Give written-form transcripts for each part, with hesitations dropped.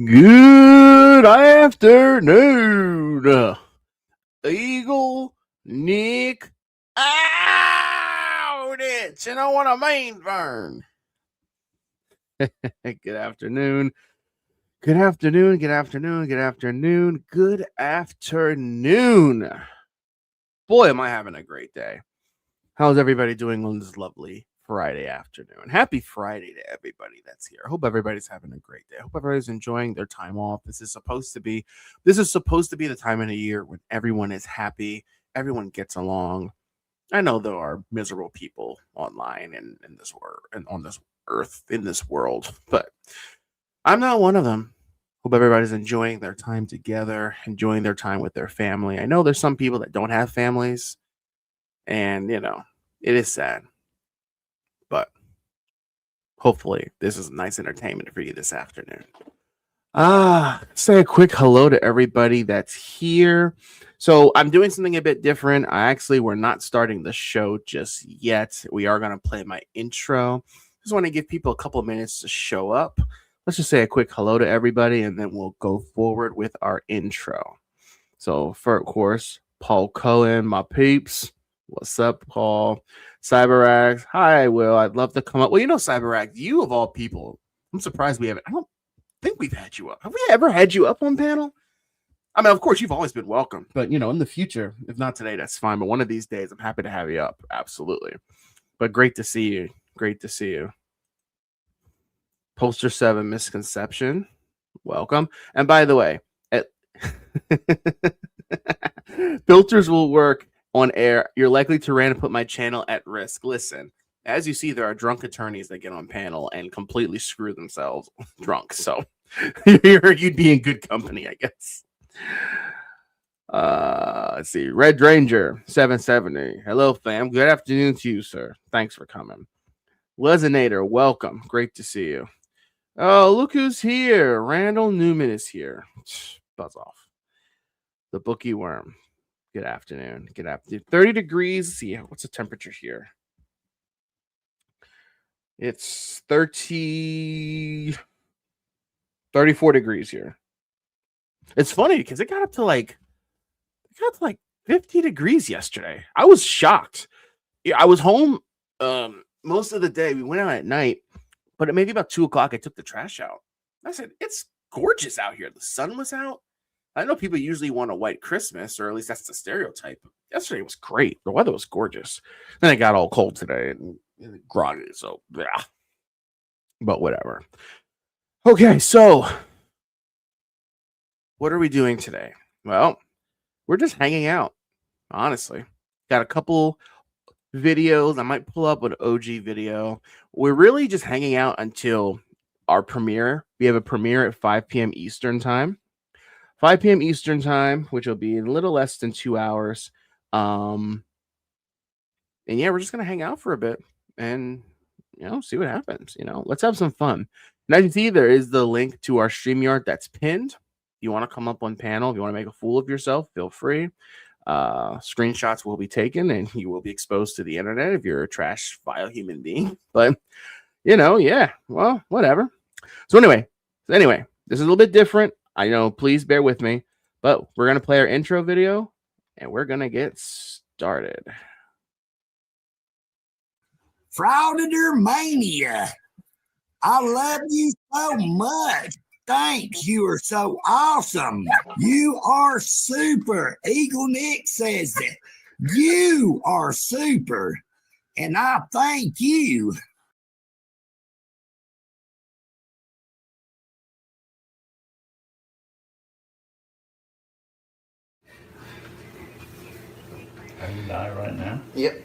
Good afternoon, Eagle, Nick, Audits. You know what I mean, Vern? Good afternoon. Good afternoon. Good afternoon. Good afternoon. Good afternoon. Boy, am I having a great day. How's everybody doing on this lovely Friday afternoon? Happy Friday to everybody that's here. I hope everybody's having a great day. I hope everybody's enjoying their time off. This is supposed to be the time of the year when everyone is happy, everyone gets along. I know there are miserable people online and in this world and on this earth, in this world, but I'm not one of them. Hope everybody's enjoying their time together, enjoying their time with their family. I know there's some people that don't have families, and it is sad. But hopefully this is nice entertainment for you this afternoon. Say a quick hello to everybody that's here. So I'm doing something a bit different. We're not starting the show just yet. We are going to play my intro. Just want to give people a couple of minutes to show up. Let's just say a quick hello to everybody, and then we'll go forward with our intro. So for, of course, Paul Cohen, my peeps. What's up, Paul? Cyberax. Hi, Will. I'd love to come up. Well, Cyberax, you of all people, I'm surprised we haven't. I don't think we've had you up. Have we ever had you up on panel? I mean, of course, you've always been welcome. But, in the future, if not today, that's fine. But one of these days, I'm happy to have you up. Absolutely. But great to see you. Great to see you. Poster 7 Misconception. Welcome. And by the way, filters will work on air. You're likely to ran and put my channel at risk. Listen, as you see, there are drunk attorneys that get on panel and completely screw themselves drunk. So you'd be in good company, I guess. Let's see. Red Ranger 770. Hello, fam. Good afternoon to you, sir. Thanks for coming. Lesonator, welcome. Great to see you. Oh, look who's here. Randall Newman is here. Buzz off. The Bookie Worm. Good afternoon. Good afternoon. 30 degrees. Let's see, what's the temperature here? It's 34 degrees here. It's funny because it got up to like 50 degrees yesterday. I was shocked. I was home most of the day. We went out at night, but at maybe about 2 o'clock, I took the trash out. I said, it's gorgeous out here. The sun was out. I know people usually want a white Christmas, or at least that's the stereotype. Yesterday was great. The weather was gorgeous. Then it got all cold today and groggy, so yeah. But whatever. Okay, so what are we doing today? Well, we're just hanging out, honestly. Got a couple videos. I might pull up an OG video. We're really just hanging out until our premiere. We have a premiere at 5 p.m. Eastern time. 5 p.m. Eastern time, which will be in a little less than 2 hours. And yeah, we're just going to hang out for a bit and, see what happens. Let's have some fun. And as you see, there is the link to our StreamYard that's pinned. If you want to come up on panel, if you want to make a fool of yourself, feel free. Screenshots will be taken and you will be exposed to the internet if you're a trash, vile human being. But, yeah, well, whatever. So anyway, this is a little bit different. I know, please bear with me, but we're going to play our intro video and we're going to get started. FrAuditor Mania. I love you so much. Thanks. You are so awesome. You are super. Eagle Nick says that. You are super. And I thank you. Are you live right now? Yep.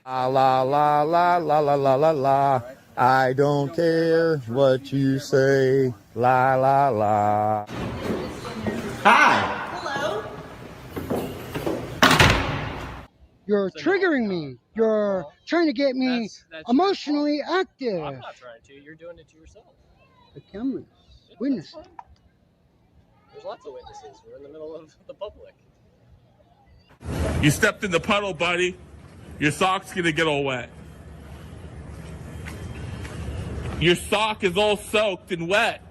La la la la la la la la la. I don't care what you say. La la la. Hi. Hello. You're triggering me. You're trying to get me That's emotionally active. I'm not trying to. You're doing it to yourself. The cameras, witness. That's fine. There's lots of witnesses. We're in the middle of the public. You stepped in the puddle, buddy. Your sock's gonna get all wet. Your sock is all soaked and wet.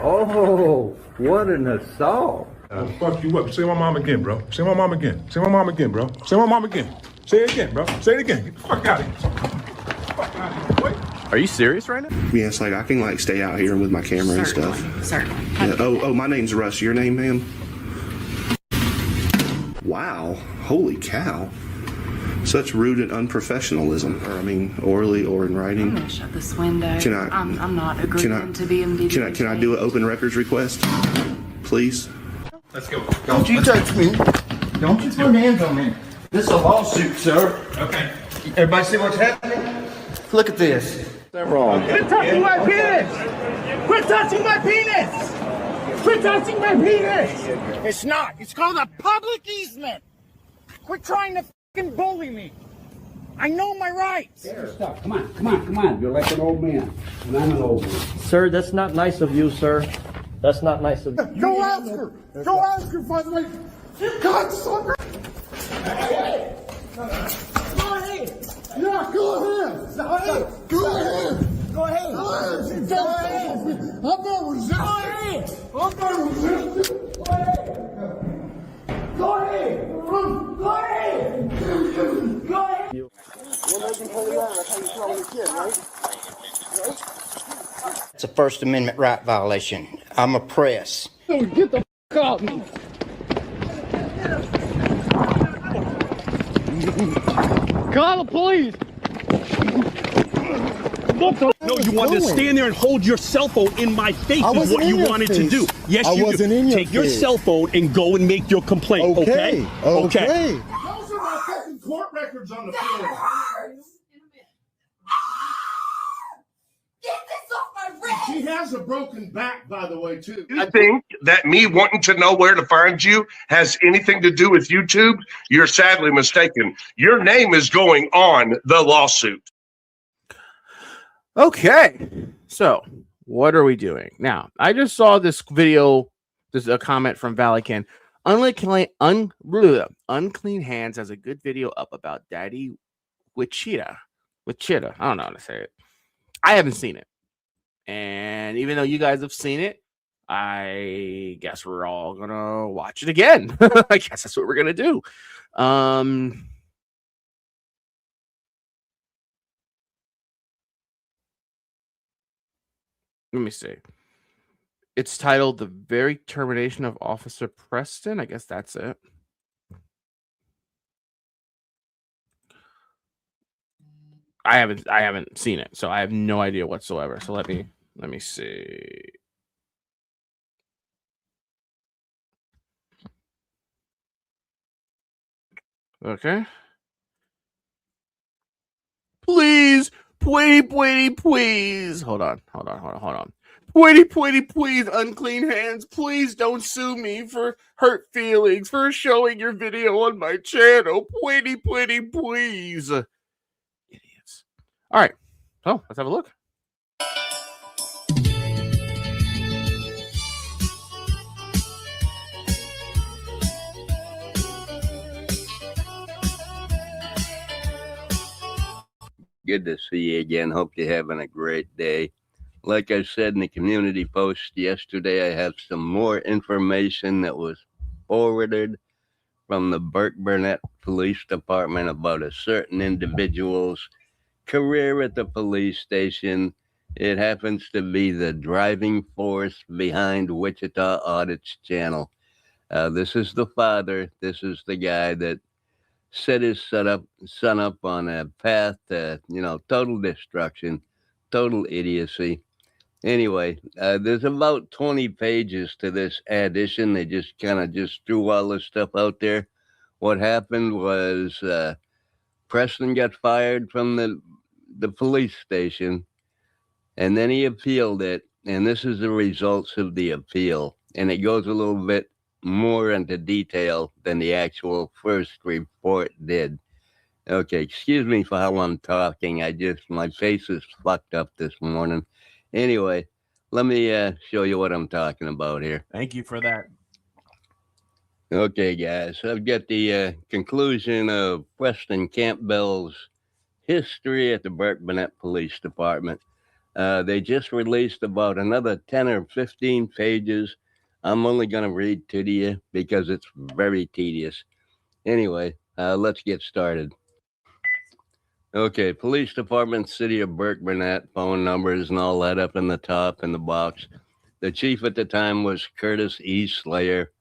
Oh, what an assault. I'll fuck you up. Say my mom again, bro. Say my mom again. Say my mom again, bro. Say my mom again. Say it again, bro. Say it again. Get the fuck out of here. Fuck out of here, boy. Are you serious right now? Yeah, it's like I can like stay out here with my camera and stuff. Certainly. Yeah. Oh, my name's Russ. Your name, ma'am? Wow. Holy cow. Such rude and unprofessional,ism. Or, I mean, orally or in writing. I'm gonna shut this window. Can I- I'm not agreeing to be in video. Can I do an open records request? Please? Let's go. Don't you touch me. Don't you put hands on me. This is a lawsuit, sir. Okay. Everybody see what's happening? Look at this. They're wrong. Quit touching my penis! Quit touching my penis! Quit touching my penis! It's not. It's called a public easement. Quit trying to fucking bully me. I know my rights. Stop. Come on. You're like an old man, and I'm an old man. Sir, that's not nice of you, sir. That's not nice of you. Go ask her. Go ask her, by the way. You cocksucker. Go ahead. Yeah, go ahead. Go ahead. Go ahead. Go ahead. Go ahead. I'm not resisting. I'm not resisting. Go ahead. Go ahead. Go ahead. Go ahead. It's a First Amendment right violation. I'm a press. Get the f*** off me. Call the police. No, you wanted to stand there and hold your cell phone in my face is what you wanted to do. Yes, you do. Take your cell phone and go and make your complaint, okay? Okay. Those are my fucking court records on the floor. Get this off my wrist! She has a broken back, by the way, too. You think that me wanting to know where to find you has anything to do with YouTube? You're sadly mistaken. Your name is going on the lawsuit. Okay, so what are we doing now? I just saw this video. There's a comment from Valican. Unclean Hands has a good video up about Daddy Wichita. I don't know how to say it. I haven't seen it, and even though you guys have seen it, I guess we're all gonna watch it again. I guess that's what we're gonna do. Let me see. It's titled "The Very Termination of Officer Preston." I guess that's it. I haven't seen it, so I have no idea whatsoever. So let me see. Okay. Please. Please. Hold on. Please, Unclean Hands. Please don't sue me for hurt feelings for showing your video on my channel. Please. Idiots. All right. So let's have a look. Good to see you again. Hope you're having a great day. Like I said in the community post yesterday, I have some more information that was forwarded from the Burke Burnett Police Department about a certain individual's career at the police station. It happens to be the driving force behind Wichita Audit's channel. This is the father. This is the guy that set his son up on a path to, total destruction, total idiocy. Anyway, there's about 20 pages to this addition. They just threw all this stuff out there. What happened was Preston got fired from the police station, and then he appealed it, and this is the results of the appeal. And it goes a little bit more into detail than the actual first report did. Okay, excuse me for how I'm talking. My face is fucked up this morning. Anyway, let me show you what I'm talking about here. Thank you for that. Okay, guys, I've got the conclusion of Preston Campbell's history at the Burke Burnett Police Department. They just released about another 10 or 15 pages. I'm only going to read to you because it's very tedious. Anyway, let's get started. Okay, police department, city of Burke Burnett, phone numbers and all that up in the top in the box. The chief at the time was Curtis E. Slayer.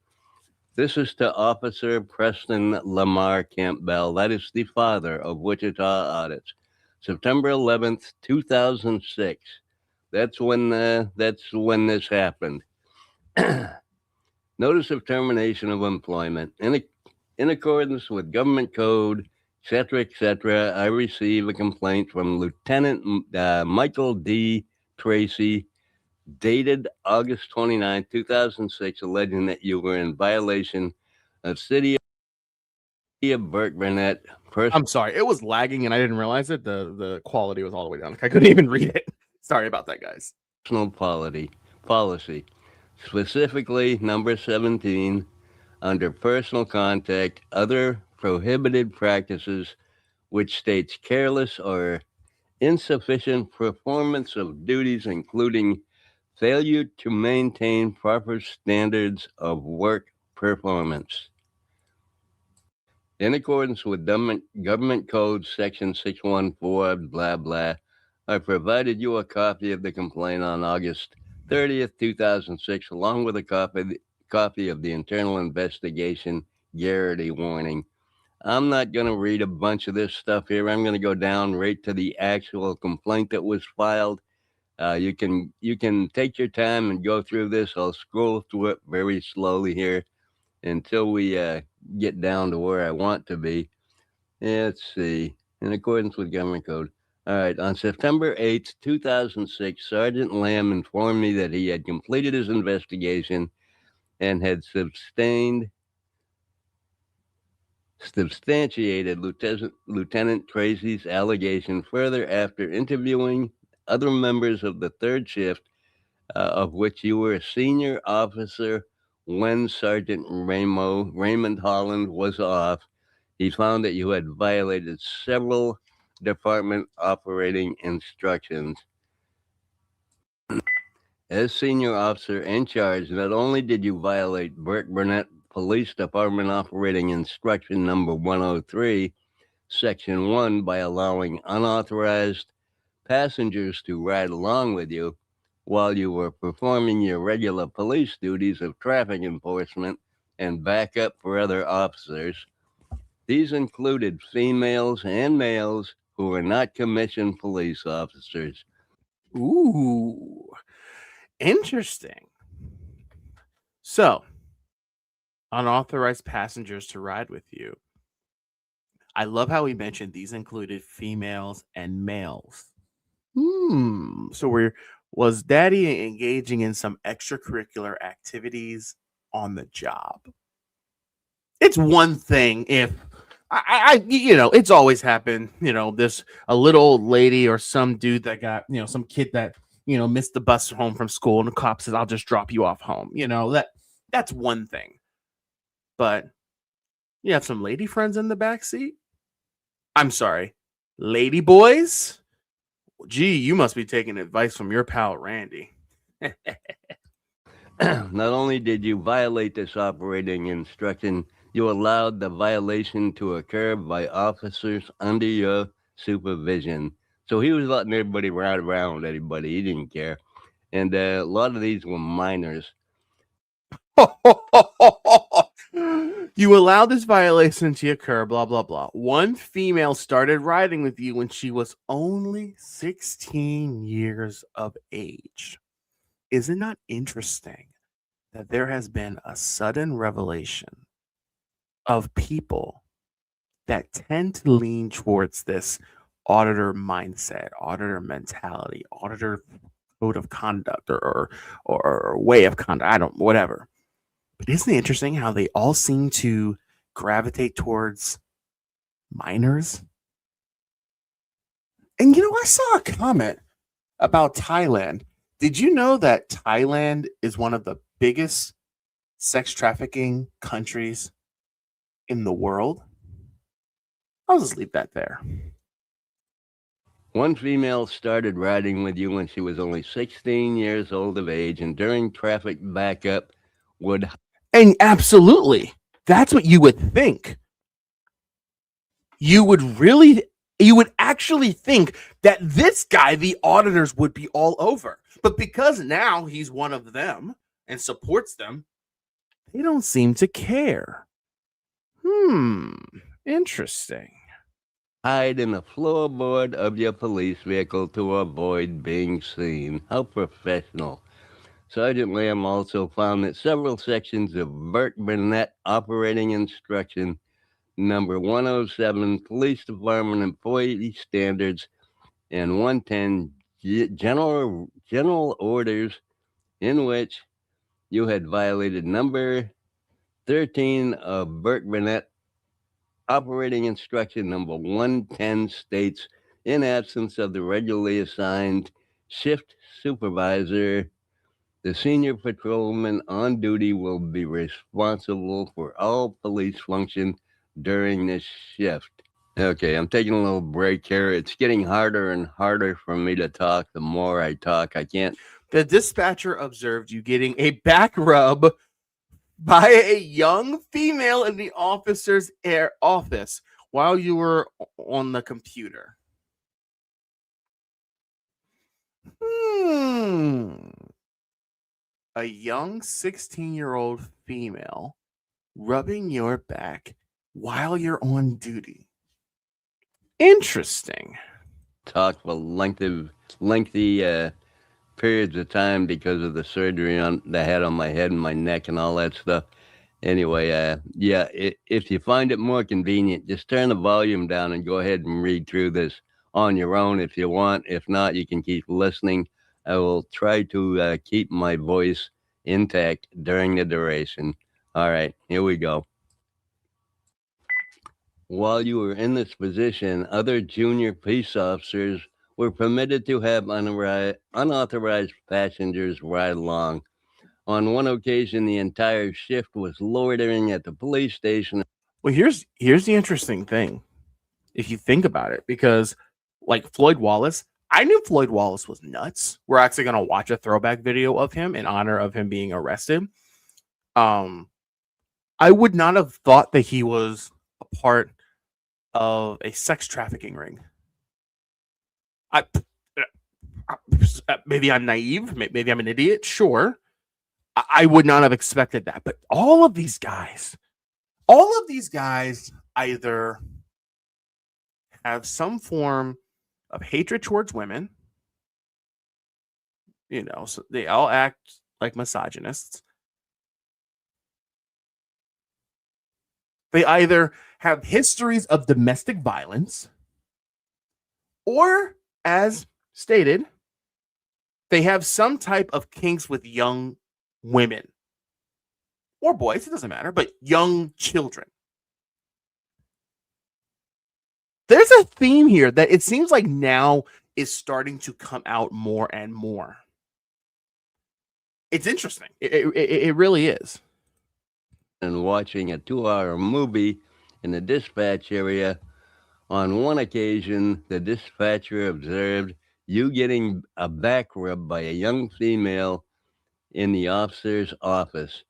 This is to Officer Preston Lamar Campbell. That is the father of Wichita Audits. September 11th, 2006. That's when this happened. Notice of termination of employment. In accordance with government code, etc., I receive a complaint from Lieutenant Michael D. Tracy, dated August 29, 2006, alleging that you were in violation of City of Burke Burnett. I'm sorry, it was lagging and I didn't realize it. The quality was all the way down. I couldn't even read it. Sorry about that, guys. Personal policy, specifically number 17, under personal contact, other prohibited practices, which states careless or insufficient performance of duties, including failure to maintain proper standards of work performance. In accordance with government code section 614, blah, blah, I provided you a copy of the complaint on August 30th, 2006, along with a copy of the internal investigation Garrity warning. I'm not going to read a bunch of this stuff here. I'm going to go down right to the actual complaint that was filed. You can take your time and go through this. I'll scroll through it very slowly here until we get down to where I want to be. Let's see. In accordance with government code. All right. On September 8th, 2006, Sergeant Lamb informed me that he had completed his investigation and had substantiated Lieutenant Tracy's allegation further after interviewing other members of the third shift, of which you were a senior officer when Sergeant Raymond Holland was off. He found that you had violated several department operating instructions. As senior officer in charge, not only did you violate Burke Burnett Police Department Operating Instruction number 103, Section 1, by allowing unauthorized passengers to ride along with you while you were performing your regular police duties of traffic enforcement and backup for other officers. These included females and males who were not commissioned police officers. Ooh, interesting. So, unauthorized passengers to ride with you. I love how he mentioned these included females and males. So was Daddy engaging in some extracurricular activities on the job? It's one thing if I it's always happened, a little old lady or some dude that got, some kid that, missed the bus home from school and the cop says, I'll just drop you off home. That's one thing. But you have some lady friends in the back seat? I'm sorry, lady boys? Gee, you must be taking advice from your pal Randy. Not only did you violate this operating instruction, you allowed the violation to occur by officers under your supervision. So he was letting everybody ride around anybody. He didn't care. And a lot of these were minors. You allowed this violation to occur, blah, blah, blah. One female started riding with you when she was only 16 years of age. Is it not interesting that there has been a sudden revelation of people that tend to lean towards this auditor mindset, auditor mentality, auditor code of conduct or way of conduct, whatever. But isn't it interesting how they all seem to gravitate towards minors? And I saw a comment about Thailand. Did you know that Thailand is one of the biggest sex trafficking countries in the world? I'll just leave that there. One female started riding with you when she was only 16 years old of age, and during traffic backup would... And absolutely, that's what you would think. You would actually think that this guy, the auditors, would be all over. But because now he's one of them and supports them, they don't seem to care. Interesting. Hide in the floorboard of your police vehicle to avoid being seen. How professional. Sergeant Lamb also found that several sections of Burke-Burnett Operating Instruction number 107, Police Department Employee Standards, and 110, General Orders, in which you had violated number 13 of Burke-Burnett Operating Instruction number 110 states, in absence of the regularly assigned shift supervisor, the senior patrolman on duty will be responsible for all police function during this shift. Okay, I'm taking a little break here. It's getting harder and harder for me to talk. The more I talk, I can't. The dispatcher observed you getting a back rub by a young female in the officer's office while you were on the computer. A young 16-year-old female rubbing your back while you're on duty. Interesting. Talk for lengthy periods of time because of the surgery that I had on my head and my neck and all that stuff. Anyway, if you find it more convenient, just turn the volume down and go ahead and read through this on your own if you want. If not, you can keep listening. I will try to keep my voice intact during the duration. All right, here we go. While you were in this position, other junior police officers were permitted to have unauthorized passengers ride along. On one occasion, the entire shift was loitering at the police station. Well, here's the interesting thing, if you think about it, because like Floyd Wallace, I knew Floyd Wallace was nuts. We're actually going to watch a throwback video of him in honor of him being arrested. I would not have thought that he was a part of a sex trafficking ring. Maybe I'm naive. Maybe I'm an idiot. Sure. I would not have expected that. But all of these guys either have some form of hatred towards women, so they all act like misogynists. They either have histories of domestic violence, or, as stated, they have some type of kinks with young women or boys, it doesn't matter, but young children. There's a theme here that it seems like now is starting to come out more and more. It's interesting. It really is. And watching a 2-hour movie in the dispatch area. On one occasion, the dispatcher observed you getting a back rub by a young female in the officer's office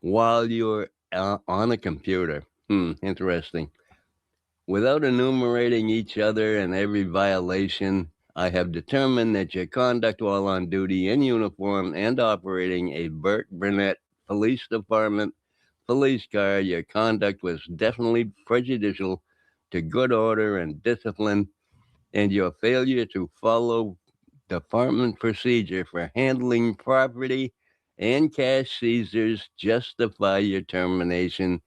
while you were on a computer. Interesting. Without enumerating each other and every violation, I have determined that your conduct while on duty in uniform and operating a Burke-Burnett Police Department police car, your conduct was definitely prejudicial to good order and discipline, and your failure to follow department procedure for handling property and cash seizures justify your termination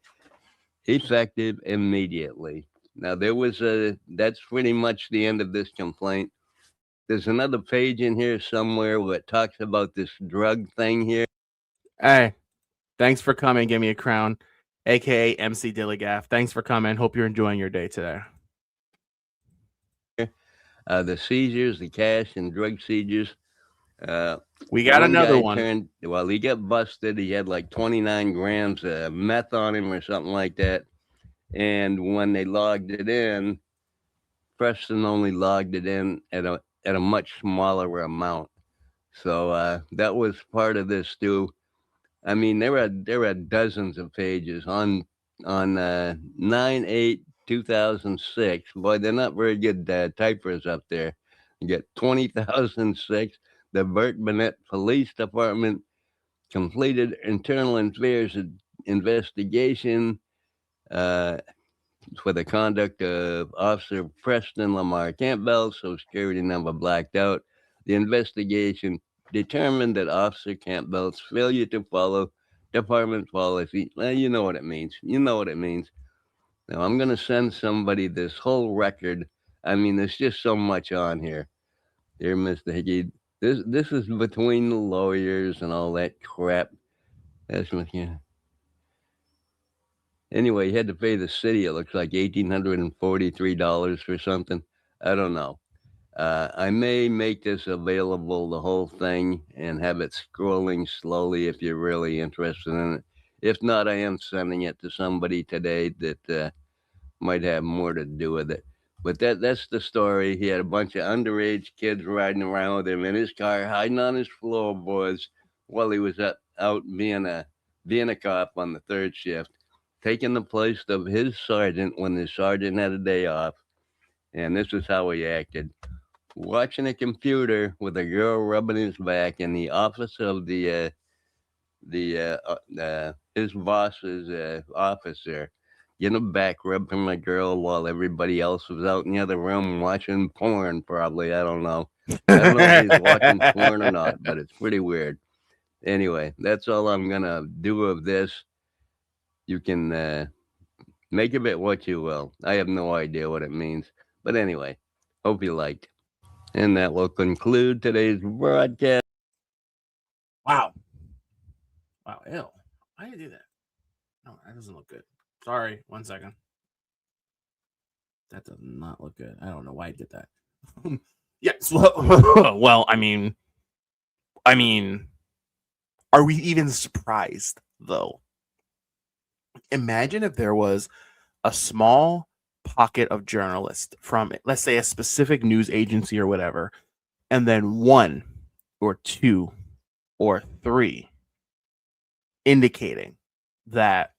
effective immediately. Now, that's pretty much the end of this complaint. There's another page in here somewhere that talks about this drug thing here. Hey, thanks for coming. Give me a crown, aka MC Dillygaff. Thanks for coming. Hope you're enjoying your day today. The seizures, the cash and drug seizures. We got another one. He got busted. He had like 29 grams of meth on him or something like that. And when they logged it in Preston only logged it in at a much smaller amount. So that was part of this too. I mean, there are dozens of pages on 9/8/2006. Boy, they're not very good typers up there. You get 20,006. The Burt Burnett Police Department completed internal affairs investigation for the conduct of Officer Preston Lamar Campbell, Social Security number blacked out. The investigation determined that Officer Campbell's failure to follow department policy. Well, you know what it means. You know what it means. Now, I'm going to send somebody this whole record. I mean, there's just so much on here. Dear Mr. Hickey, this is between the lawyers and all that crap. That's what, yeah. Anyway, he had to pay the city, it looks like $1,843 for something. I don't know. I may make this available, the whole thing, and have it scrolling slowly if you're really interested in it. If not, I am sending it to somebody today that might have more to do with it. But that's the story. He had a bunch of underage kids riding around with him in his car, hiding on his floorboards while he was out being a cop on the third shift, taking the place of his sergeant when the sergeant had a day off. And this is how he acted. Watching a computer with a girl rubbing his back in the office of his boss's office there. Getting a back rub from a girl while everybody else was out in the other room watching porn, probably. I don't know. I don't know if he's watching porn or not, but it's pretty weird. Anyway, that's all I'm going to do of this. You can make of it what you will. I have no idea what it means. But anyway, hope you liked. And that will conclude today's broadcast. Wow. Wow, ew. Why did you do that? No, that doesn't look good. Sorry, 1 second. That does not look good. I don't know why I did that. Yes, well, I mean, are we even surprised, though? Imagine if there was a small pocket of journalists from, let's say, a specific news agency or whatever, and then 1 or 2 or 3 indicating that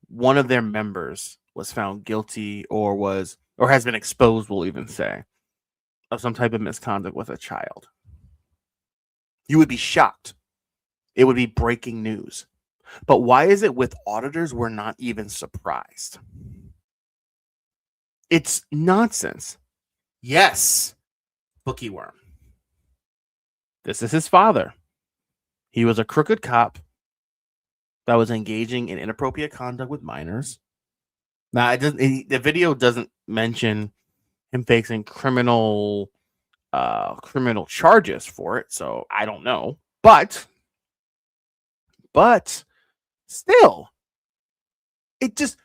one of their members was found guilty or has been exposed, we'll even say, of some type of misconduct with a child. You would be shocked. It would be breaking news. But why is it with auditors we're not even surprised? It's nonsense. Yes, Bookie Worm. This is his father. He was a crooked cop that was engaging in inappropriate conduct with minors. Now, the video doesn't mention him facing criminal charges for it, so I don't know. But still, it just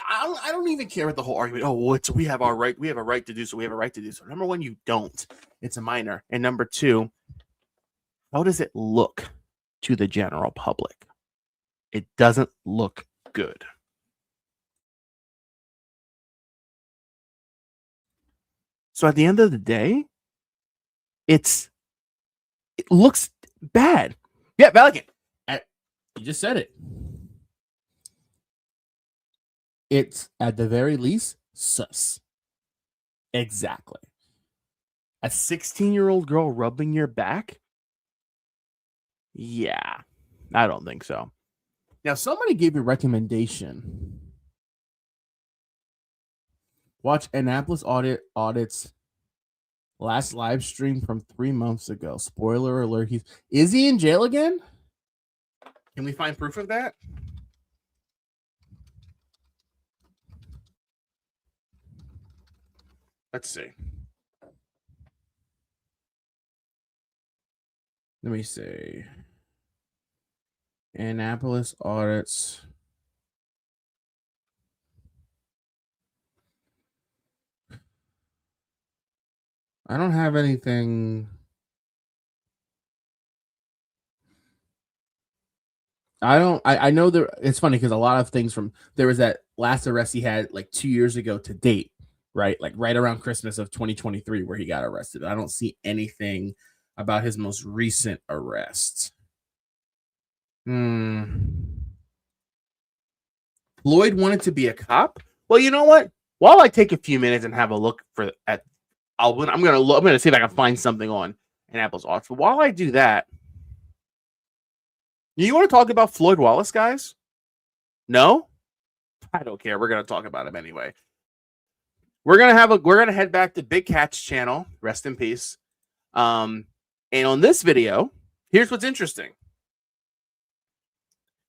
I don't even care about the whole argument. Oh, well, we have a right to do so. We have a right to do so. Number one, you don't. It's a minor. And number two, how does it look to the general public? It doesn't look good. So at the end of the day, it looks bad. Yeah, Valiant. You just said it. It's at the very least sus. Exactly. A 16-year-old girl rubbing your back? Yeah, I don't think so. Now, somebody gave a recommendation. Watch Annapolis Audit's last live stream from 3 months ago. Spoiler alert. Is he in jail again? Can we find proof of that? Let's see. Let me see. Annapolis Audits. I don't have anything. I know there. It's funny because a lot of things from there was that last arrest he had like 2 years ago to date, right? Like right around Christmas of 2023 where he got arrested. I don't see anything about his most recent arrest. Floyd wanted to be a cop. Well, you know what? While I take a few minutes and have a look I'm gonna see if I can find something on an Apple's Watch. But while I do that, you want to talk about Floyd Wallace, guys? No, I don't care. We're gonna talk about him anyway. We're gonna head back to Big Cat's channel. Rest in peace. And on this video, here's what's interesting.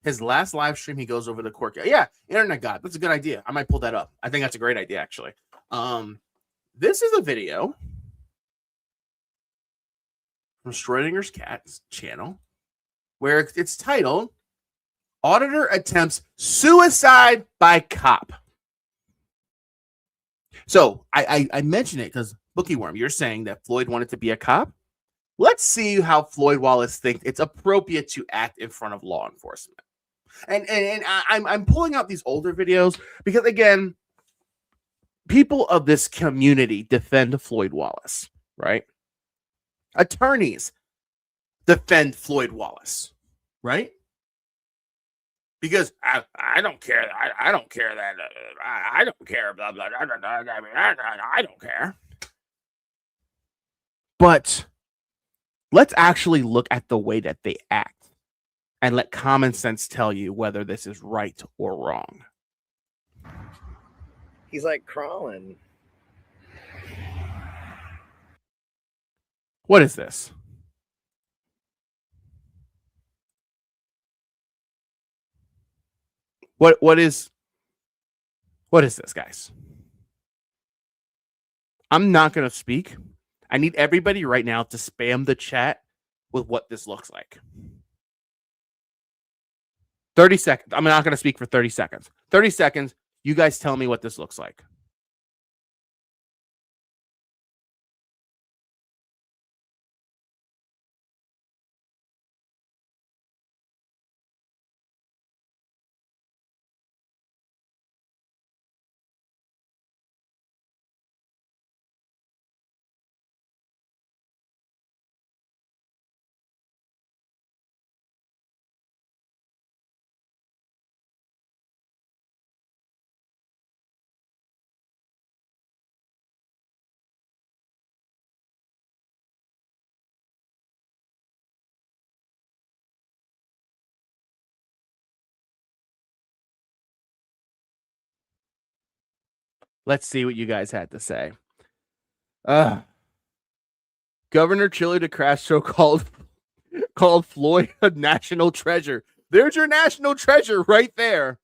His last live stream, he goes over the court. Yeah, Internet God. That's a good idea. I might pull that up. I think that's a great idea, actually. This is a video from Schrodinger's Cat's channel where it's titled Auditor Attempts Suicide by Cop. So I mention it because Bookieworm, you're saying that Floyd wanted to be a cop. Let's see how Floyd Wallace thinks it's appropriate to act in front of law enforcement. And I'm pulling out these older videos because, again, people of this community defend Floyd Wallace, right? Attorneys defend Floyd Wallace, right? Because I don't care. I don't care that I don't care. Blah blah blah. I don't care. But let's actually look at the way that they act and let common sense tell you whether this is right or wrong. He's like crawling. What is this? What is this, guys? I'm not going to speak. I need everybody right now to spam the chat with what this looks like. 30 seconds. I'm not going to speak for 30 seconds. 30 seconds. You guys tell me what this looks like. Let's see what you guys had to say. Governor Chile de Castro called Floyd a national treasure. There's your national treasure right there.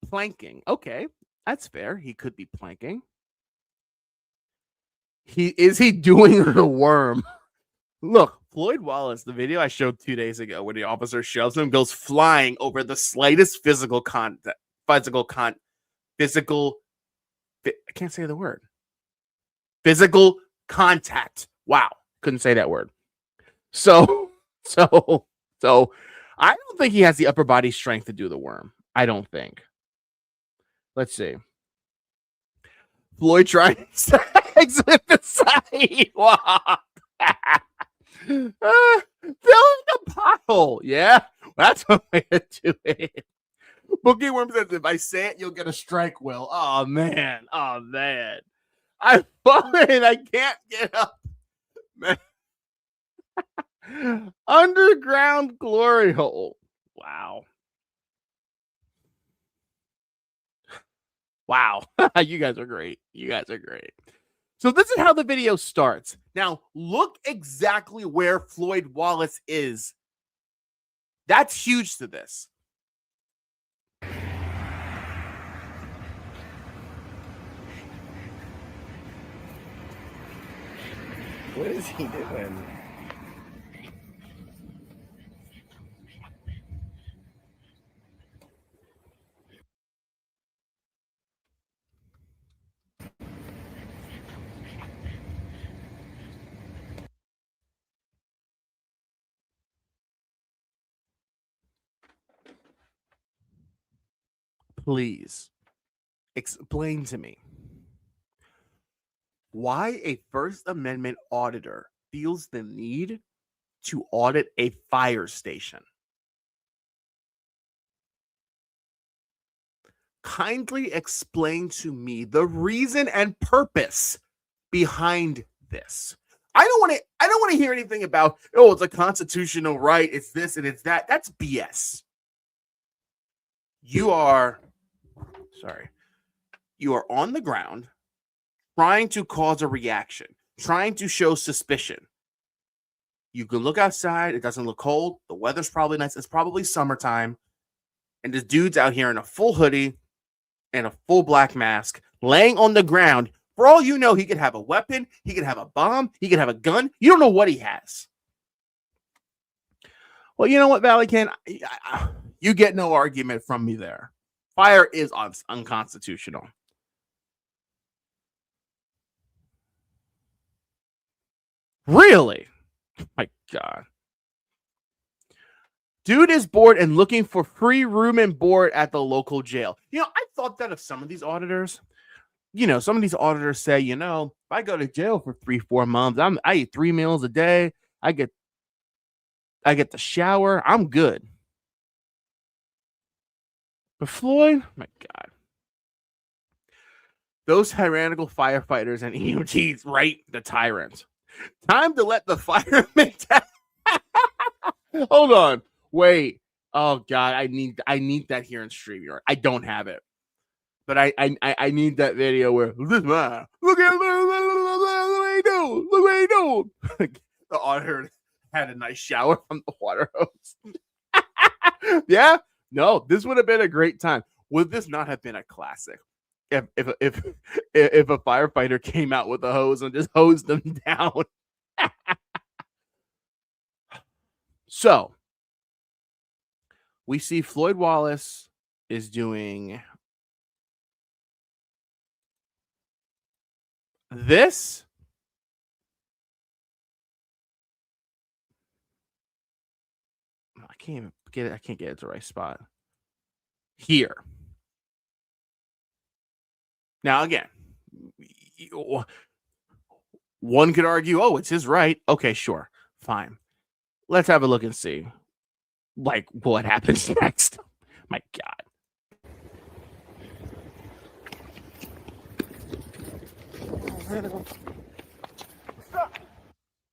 Planking. Okay, that's fair. He could be planking. Is he doing the worm? Look, Floyd Wallace, the video I showed 2 days ago where the officer shoves him, goes flying over the slightest physical contact. I can't say the word. Physical contact. Wow. Couldn't say that word. So I don't think he has the upper body strength to do the worm. I don't think. Let's see. Floyd trying to exit the sidewalk. Filling the pothole. Yeah, that's a way to do it. Bookieworm says, if I say it, you'll get a strike, Will. Oh, man. Oh, man. I've fallen. I can't get up. Man. Underground glory hole. Wow. Wow. You guys are great. You guys are great. So this is how the video starts. Now, look exactly where Floyd Wallace is. That's huge to this. What is he doing? Please. explain to me why a First Amendment auditor feels the need to audit a fire station. Kindly explain to me the reason and purpose behind this. I don't want to hear anything about, oh, it's a constitutional right, it's this and it's that. That's BS. You are on the ground trying to cause a reaction, trying to show suspicion. You can look outside, it doesn't look cold, the weather's probably nice, it's probably summertime, and this dude's out here in a full hoodie and a full black mask, laying on the ground. For all you know, he could have a weapon, he could have a bomb, he could have a gun. You don't know what he has. Well, you know what, Valley Ken? You get no argument from me there. Fire is unconstitutional. Really? My God. Dude is bored and looking for free room and board at the local jail. You know, I thought that of some of these auditors. You know, some of these auditors say, you know, if I go to jail for 3-4 months, I eat 3 meals a day. I get the shower. I'm good. But Floyd, my God. Those tyrannical firefighters and EMTs, right? The tyrants. Time to let the firemen down. Hold on. Wait. Oh God, I need that here in StreamYard. I don't have it. But I need that video where this man, look what he do. Look what he do. The auditor had a nice shower from the water hose. Yeah? No, this would have been a great time. Would this not have been a classic? If a firefighter came out with a hose and just hosed them down. So we see Floyd Wallace is doing this. I can't even get it. I can't get it to the right spot. Here. Now, again, one could argue, oh, it's his right. Okay, sure. Fine. Let's have a look and see, like, what happens next. My God.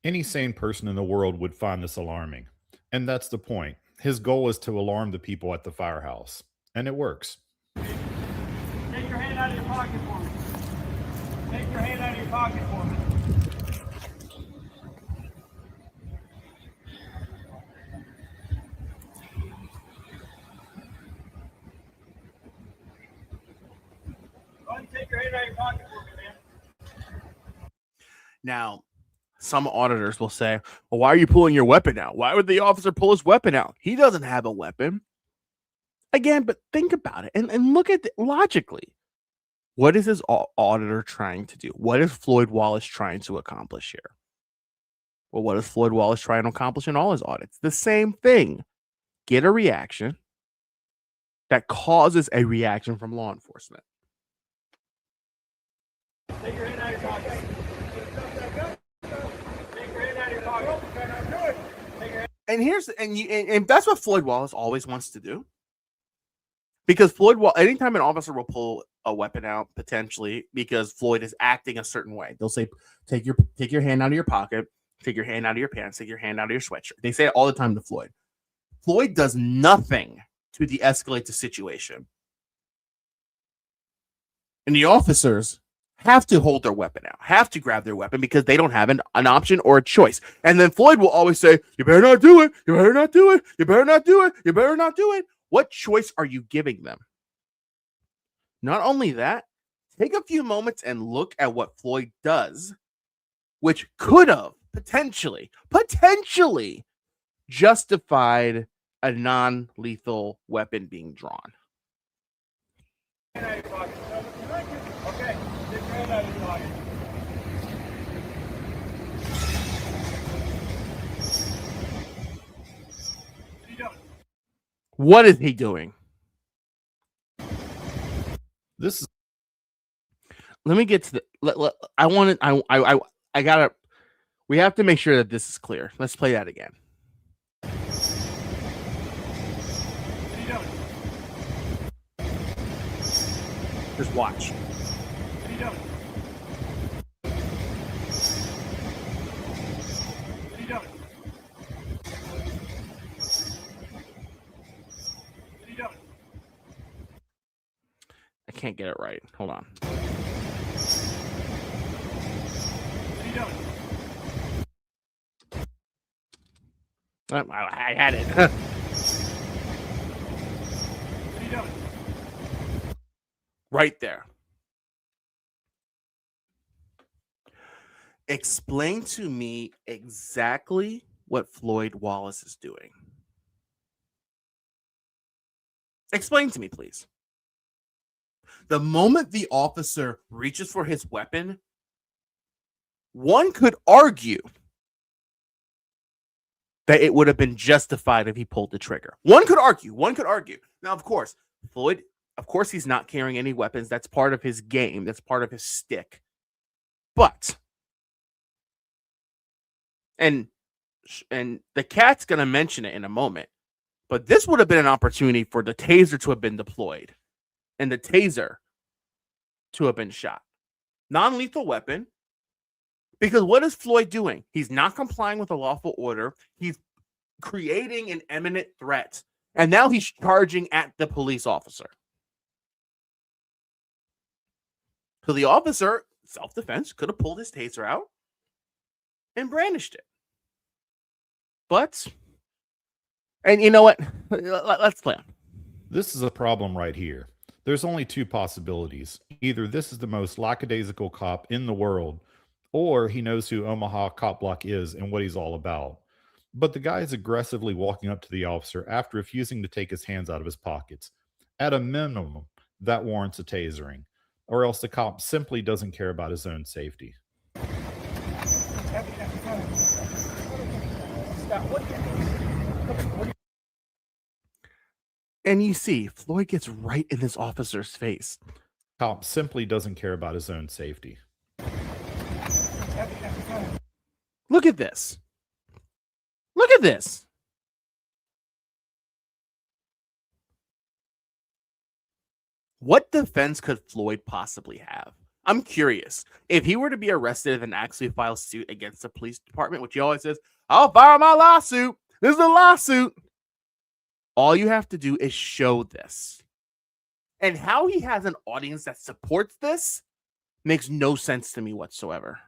Any sane person in the world would find this alarming. And that's the point. His goal is to alarm the people at the firehouse. And it works. Take your hand out of your pocket for me. Take your hand out of your pocket for me. Go ahead and take your hand out of your pocket for me, man. Now, some auditors will say, well, why are you pulling your weapon out? Why would the officer pull his weapon out? He doesn't have a weapon. Again, but think about it and look at it logically. What is this auditor trying to do? What is Floyd Wallace trying to accomplish here? Well, what is Floyd Wallace trying to accomplish in all his audits? The same thing. Get a reaction that causes a reaction from law enforcement. Take your hand out of your pocket. Take your hand out of your pocket. And that's what Floyd Wallace always wants to do. Because anytime an officer will pull a weapon out, potentially, because Floyd is acting a certain way, they'll say, take your hand out of your pocket, take your hand out of your pants, take your hand out of your sweatshirt. They say it all the time to Floyd. Floyd does nothing to de-escalate the situation. And the officers have to hold their weapon out, have to grab their weapon because they don't have an option or a choice. And then Floyd will always say, you better not do it. You better not do it. You better not do it. You better not do it. What choice are you giving them? Not only that, take a few moments and look at what Floyd does, which could have potentially justified a non-lethal weapon being drawn. Okay, take your hand out of your pocket. What is he doing? This is let me get to the. I want to. I gotta. We have to make sure that this is clear. Let's play that again. Just watch. I can't get it right. Hold on. I had it. Right there. Explain to me exactly what Floyd Wallace is doing. Explain to me, please. The moment the officer reaches for his weapon, one could argue that it would have been justified if he pulled the trigger. One could argue. Now, of course, Floyd, he's not carrying any weapons. That's part of his game. That's part of his stick. But, and the cat's going to mention it in a moment, but this would have been an opportunity for the taser to have been deployed and the taser to have been shot. Non-lethal weapon. Because what is Floyd doing? He's not complying with a lawful order. He's creating an imminent threat. And now he's charging at the police officer. So the officer, self-defense, could have pulled his taser out and brandished it. But, and you know what? Let's play on. This is a problem right here. There's only two possibilities. Either this is the most lackadaisical cop in the world, or he knows who Omaha Cop Block is and what he's all about. But the guy is aggressively walking up to the officer after refusing to take his hands out of his pockets. At a minimum, that warrants a tasering, or else the cop simply doesn't care about his own safety. And you see, Floyd gets right in this officer's face. Cop simply doesn't care about his own safety. Look at this. Look at this. What defense could Floyd possibly have? I'm curious. If he were to be arrested and actually file suit against the police department, which he always says, I'll file my lawsuit. This is a lawsuit. All you have to do is show this. And how he has an audience that supports this makes no sense to me whatsoever.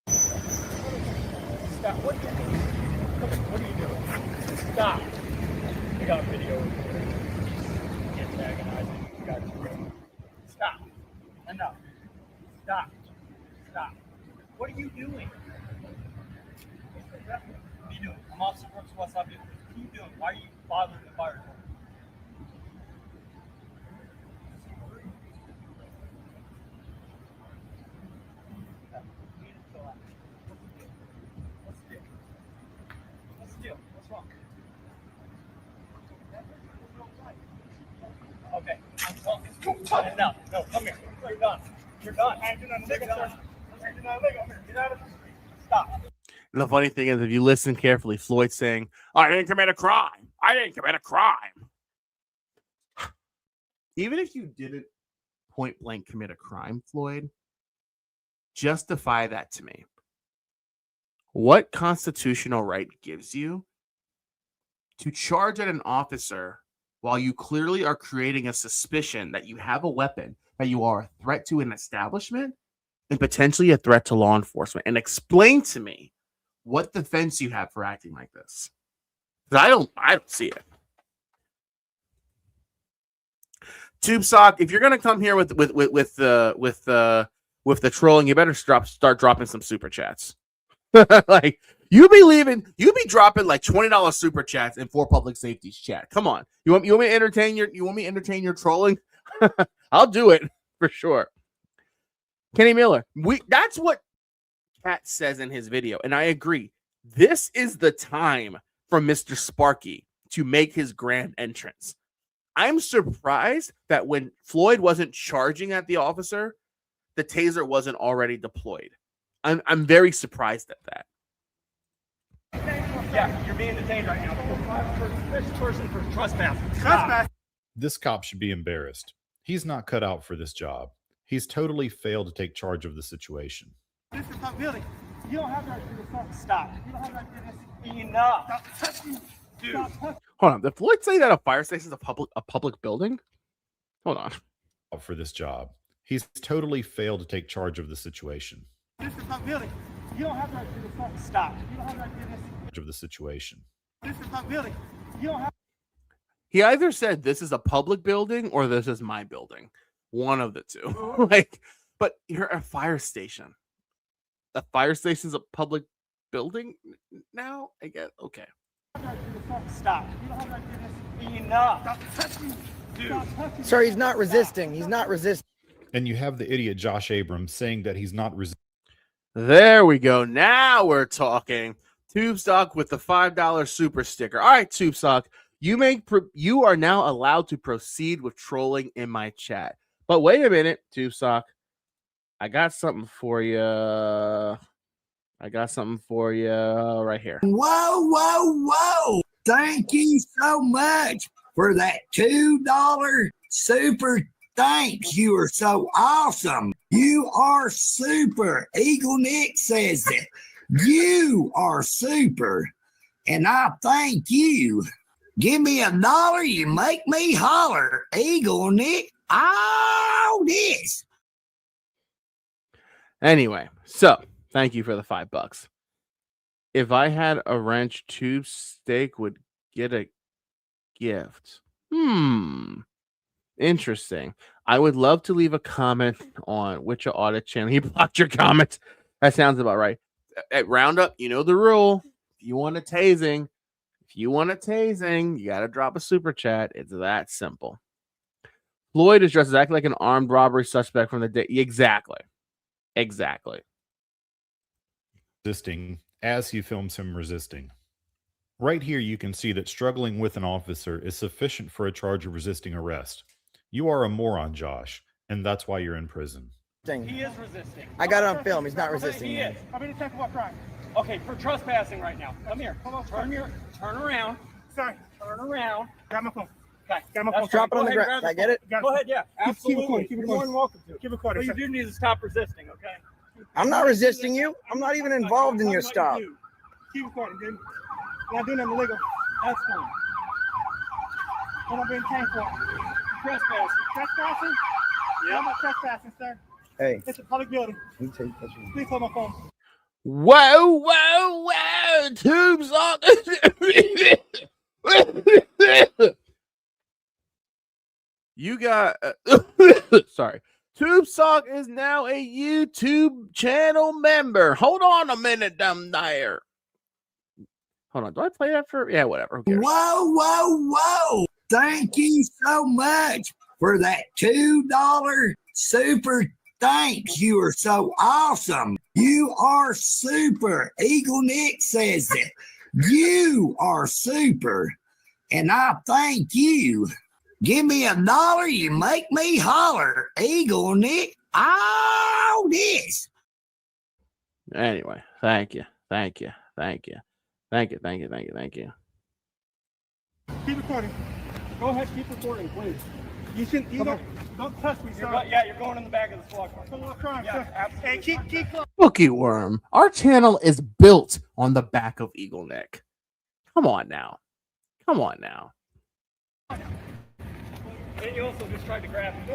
Stop. What are you doing? Stop. We got video. Antagonizing. Got you. Stop. Enough. Stop. What are you doing? What are you doing? I'm Officer Brooks, West Lafayette. What are you doing? Why are you bothering the fire department? What's the deal? What's wrong? Okay, I'm talking. Now, no, come here. You're done. You're done. I ain't doing nothing legal, sir. I ain't doing nothing legal. Get out of the street. Stop. And the funny thing is, if you listen carefully, Floyd's saying, I didn't commit a crime. I didn't commit a crime. Even if you didn't point blank commit a crime, Floyd, justify that to me. What constitutional right gives you to charge at an officer while you clearly are creating a suspicion that you have a weapon, that you are a threat to an establishment, and potentially a threat to law enforcement? And explain to me what defense you have for acting like this. I don't see it. TubeSock, if you're gonna come here with the trolling, you better start dropping some super chats. Like you be dropping like $20 super chats in For Public Safety's chat. Come on, you want me to entertain your trolling? I'll do it for sure. Kenny Miller, that's what Cat says in his video, and I agree. This is the time for Mr. Sparky to make his grand entrance. I'm surprised that when Floyd wasn't charging at the officer, the taser wasn't already deployed. I'm very surprised at that. Yeah, you're being detained right now. This person for trespass. This cop should be embarrassed. He's not cut out for this job. He's totally failed to take charge of the situation. This is not building. You don't have the right to do this. Stop. You don't have the right to do this. Enough. Stop touching. Dude. Hold on. Did Floyd say that a fire station is a public building? Hold on. For this job. He's totally failed to take charge of the situation. This is not building. You don't have the right to do this. Stop. You don't have the right to do this. Of the situation. This is not building. You don't have. He either said this is a public building or this is my building. One of the two. But you're a fire station. A fire station's a public building now? I guess. Okay. Stop. You don't have to do this. Enough. Stop touching. Dude. Sir, he's not resisting. He's not resisting. And you have the idiot Josh Abrams saying that he's not resisting. There we go. Now we're talking. TubeSock with the $5 super sticker. All right, TubeSock. You are now allowed to proceed with trolling in my chat. But wait a minute, TubeSock. I got something for you. Right here. Whoa. Thank you so much for that $2 super thanks. You are so awesome. You are super. Eagle Nick says that. You are super. And I thank you. Give me $1, you make me holler. Eagle Nick, all this. Anyway, so thank you for the $5. If I had a wrench, Tube Steak would get a gift. Interesting. I would love to leave a comment on which audit channel. He blocked your comments. That sounds about right. At Roundup, you know the rule. If you want a tasing, you got to drop a super chat. It's that simple. Floyd is dressed exactly like an armed robbery suspect from the day. Exactly. Resisting as he films him resisting. Right here, you can see that struggling with an officer is sufficient for a charge of resisting arrest. You are a moron, Josh, and that's why you're in prison. He is resisting. I got it on film. He's not resisting. He is. I'm going to check what crime. Okay, for trespassing right now. Come here. Turn around. Sorry. Turn around. Got my phone. Okay. Got my phone. Drop it on the ground. Can I get it? Go ahead, yeah. Absolutely. Keep it You're more than welcome to. Keep it quiet. Well, you do need to stop resisting, okay? I'm not resisting you. I'm not even involved in your stop. Keep it quiet, dude. You're not doing nothing illegal. That's fine. What am I being detained for? Trespassing. Trespassing? Yeah. I'm not trespassing, sir. Hey. It's a public building. Please hold my phone. Whoa. TubeSock. You got sorry. TubeSock is now a YouTube channel member. Hold on a minute, dumb there. Hold on. Do I play that for? Yeah, whatever. Whoa. Thank you so much for that $2 super thanks. You are so awesome. You are super. Eagle Nick says that. You are super. And I thank you. Give me $1, you make me holler. Eagle Nick, all this. Anyway, thank you. Keep recording. Go ahead, keep recording, please. You don't touch me, sir. You're going in the back of the squad car. Come on, crime, sir. Absolutely. Hey, keep. Bookie Worm. Our channel is built on the back of Eagle Nick. Come on now. And you also just tried to grab him.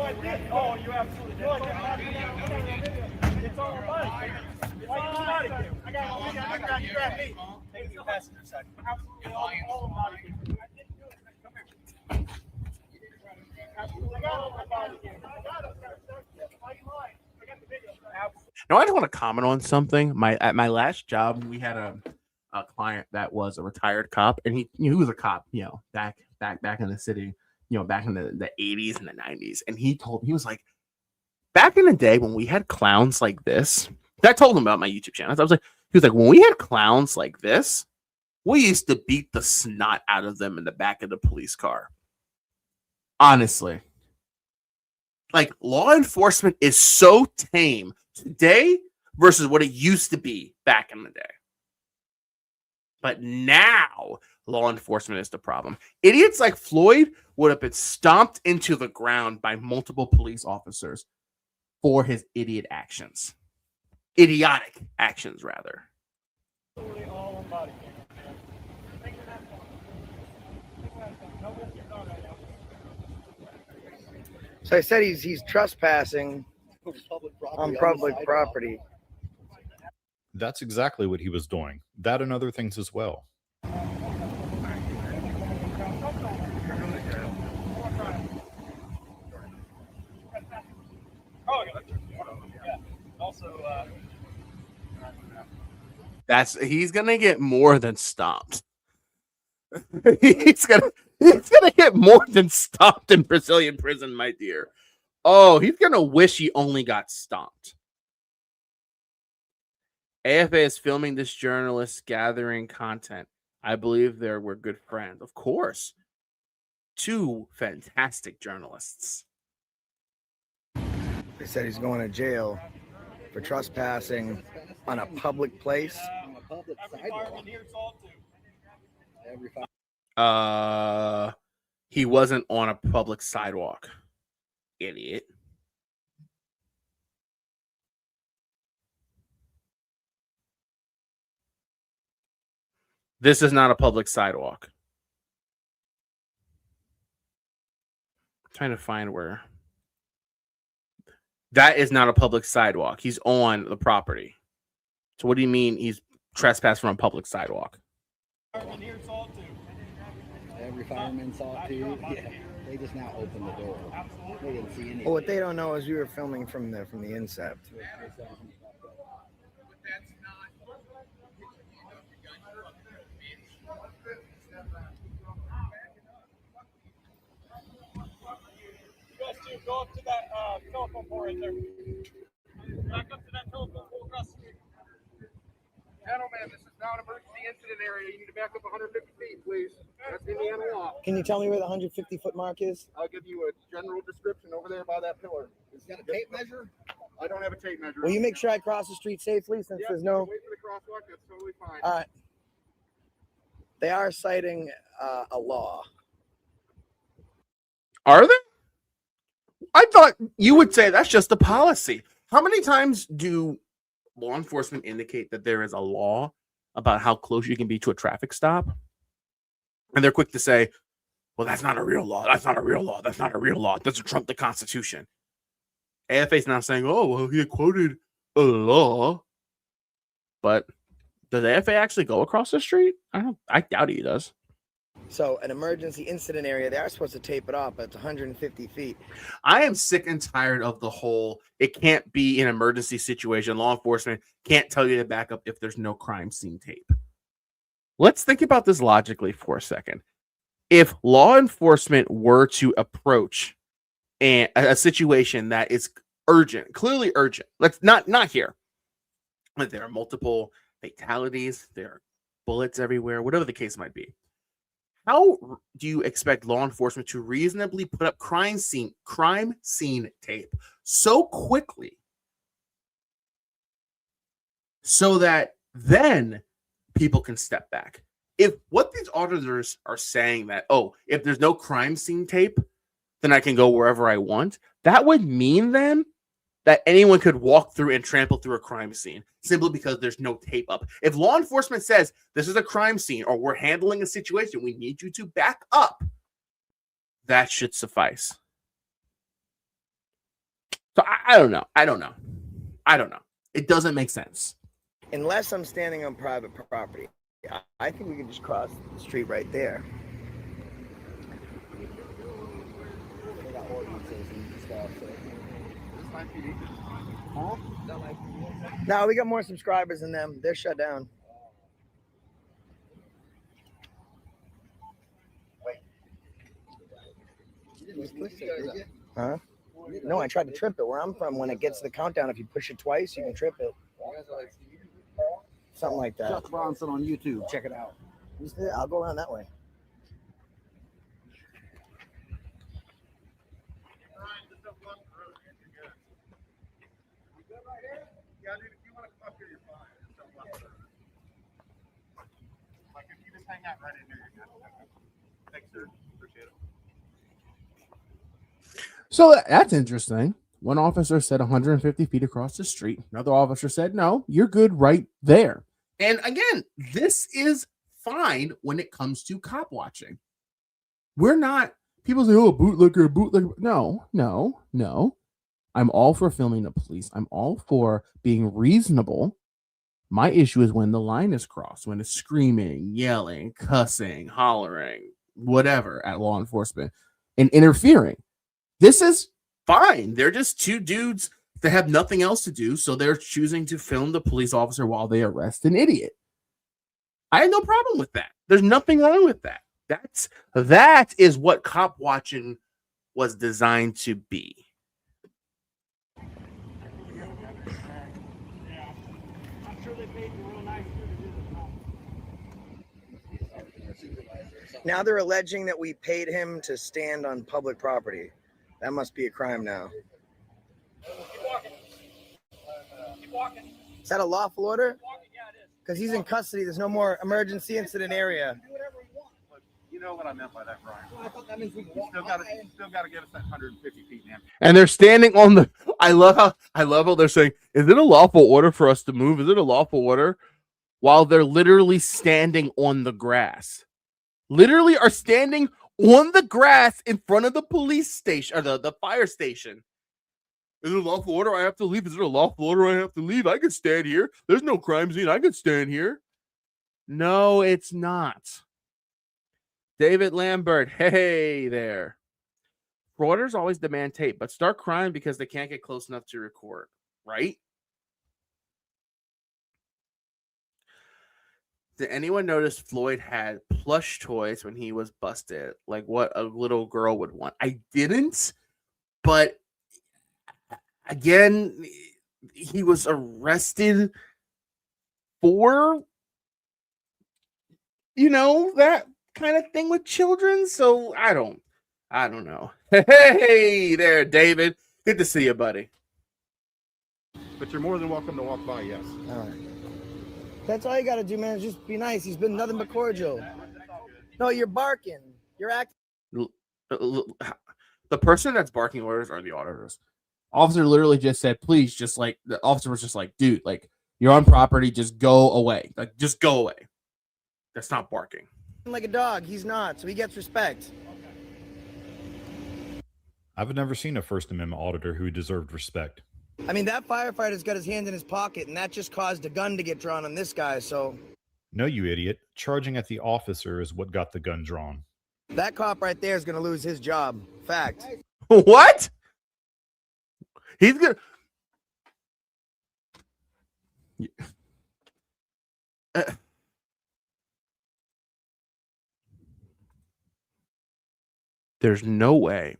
Oh, you absolutely did. It's all about it. It's all about it. I got you. Grab me. Take the passenger side. Absolutely all about it. I didn't do it. Come here. Absolutely. I got it. I got the video. Now, I just want to comment on something. At my last job, we had a client that was a retired cop, and he was a cop, back in the city, back in the 80s and the 90s. And he was like, back in the day when we had clowns like this, I told him about my YouTube channel. He was like, when we had clowns like this, we used to beat the snot out of them in the back of the police car. Honestly, Like, law enforcement is so tame today versus what it used to be back in the day. But now, law enforcement is the problem. Idiots like Floyd would have been stomped into the ground by multiple police officers for his idiot actions. Idiotic actions, rather. So I said he's trespassing on public property. That's exactly what he was doing. That and other things as well. He's gonna get more than stopped. he's gonna get more than stopped in Brazilian prison, my dear. Oh, he's gonna wish he only got stopped. AFA is filming this journalist gathering content. I believe they were good friends. Of course. 2 fantastic journalists. They said he's going to jail for trespassing on a public place. He wasn't on a public sidewalk. Idiot. This is not a public sidewalk. I'm trying to find where. That is not a public sidewalk. He's on the property. So what do you mean he's trespassed from a public sidewalk? Every fireman saw it too. Yeah, they just now opened the door. They didn't see anything. Well, what they don't know is we were filming from the incept. Go up to that telephone pole right there. Back up to that telephone pole across the street. Gentlemen, this is now an emergency incident area. You need to back up 150 feet, please. That's Indiana law. Can you tell me where the 150-foot mark is? I'll give you a general description over there by that pillar. Is that a tape measure? I don't have a tape measure. Will you make sure I cross the street safely since there's no... Wait for the crosswalk. That's totally fine. All right. They are citing a law. Are they? I thought you would say that's just a policy. How many times do law enforcement indicate that there is a law about how close you can be to a traffic stop? And they're quick to say, well, that's not a real law. That's not a real law. That's not a real law. It doesn't trump the Constitution. AFA is not saying, oh, well, he quoted a law. But does AFA actually go across the street? I doubt he does. So an emergency incident area, they are supposed to tape it off, but it's 150 feet. I am sick and tired of the whole, it can't be an emergency situation. Law enforcement can't tell you to back up if there's no crime scene tape. Let's think about this logically for a second. If law enforcement were to approach a situation that is urgent, clearly urgent, let's not here, but there are multiple fatalities, there are bullets everywhere, whatever the case might be. How do you expect law enforcement to reasonably put up crime scene tape so quickly so that then people can step back? If what these auditors are saying that, oh, if there's no crime scene tape, then I can go wherever I want, that would mean then that anyone could walk through and trample through a crime scene simply because there's no tape up. If law enforcement says this is a crime scene or we're handling a situation, we need you to back up, that should suffice. So I don't know. I don't know. It doesn't make sense. Unless I'm standing on private property, I think we can just cross the street right there. They got ordinances and stuff. So. Huh? No, we got more subscribers than them. They're shut down. Wait. You didn't push it, did you? Huh? No, I tried to trip it. Where I'm from, when it gets to the countdown, if you push it twice, you can trip it. Something like that. Chuck Bronson on YouTube. Check it out. I'll go around that way. So that's interesting. One officer said 150 feet across the street. Another officer said, no, you're good right there. And again, this is fine when it comes to cop watching. We're not, people say, oh, bootlegger. No. I'm all for filming the police. I'm all for being reasonable. My issue is when the line is crossed, when it's screaming, yelling, cussing, hollering, whatever at law enforcement and interfering. This is fine. They're just two dudes that have nothing else to do, so they're choosing to film the police officer while they arrest an idiot. I have no problem with that. There's nothing wrong with that. That is what cop watching was designed to be. Now they're alleging that we paid him to stand on public property. That must be a crime now. Keep walking. Is that a lawful order? Because he's in custody. There's no more emergency incident area. You know what I meant by that, Brian. I thought that means we can walk. Still got to give us that 150 feet, man. And they're standing on the. I love how they're saying, "Is it a lawful order for us to move? Is it a lawful order?" While they're literally standing on the grass, literally are standing on the grass in front of the police station or the fire station. Is it a lawful order? I have to leave. Is it a lawful order? I have to leave. I can stand here. There's no crime scene. I can stand here. No, it's not. David Lambert, hey there. FrAuditors always demand tape, but start crying because they can't get close enough to record, right? Did anyone notice Floyd had plush toys when he was busted? Like what a little girl would want. I didn't, but again, he was arrested for, that kind of thing with children. So I don't know. Hey there, David. Good to see you, buddy. But you're more than welcome to walk by, yes. All right. That's all you got to do, man. Just be nice. He's been nothing but cordial. No, you're barking. You're acting. The person that's barking orders are the auditors. Officer literally just said, please, just like, the officer was just like, dude, like, you're on property. Just go away. Like, just go away. That's not barking. Like a dog. He's not. So he gets respect. I've never seen a First Amendment auditor who deserved respect. I mean, that firefighter's got his hand in his pocket, and that just caused a gun to get drawn on this guy, so... No, you idiot. Charging at the officer is what got the gun drawn. That cop right there is going to lose his job. Fact. What? He's going to... There's no way.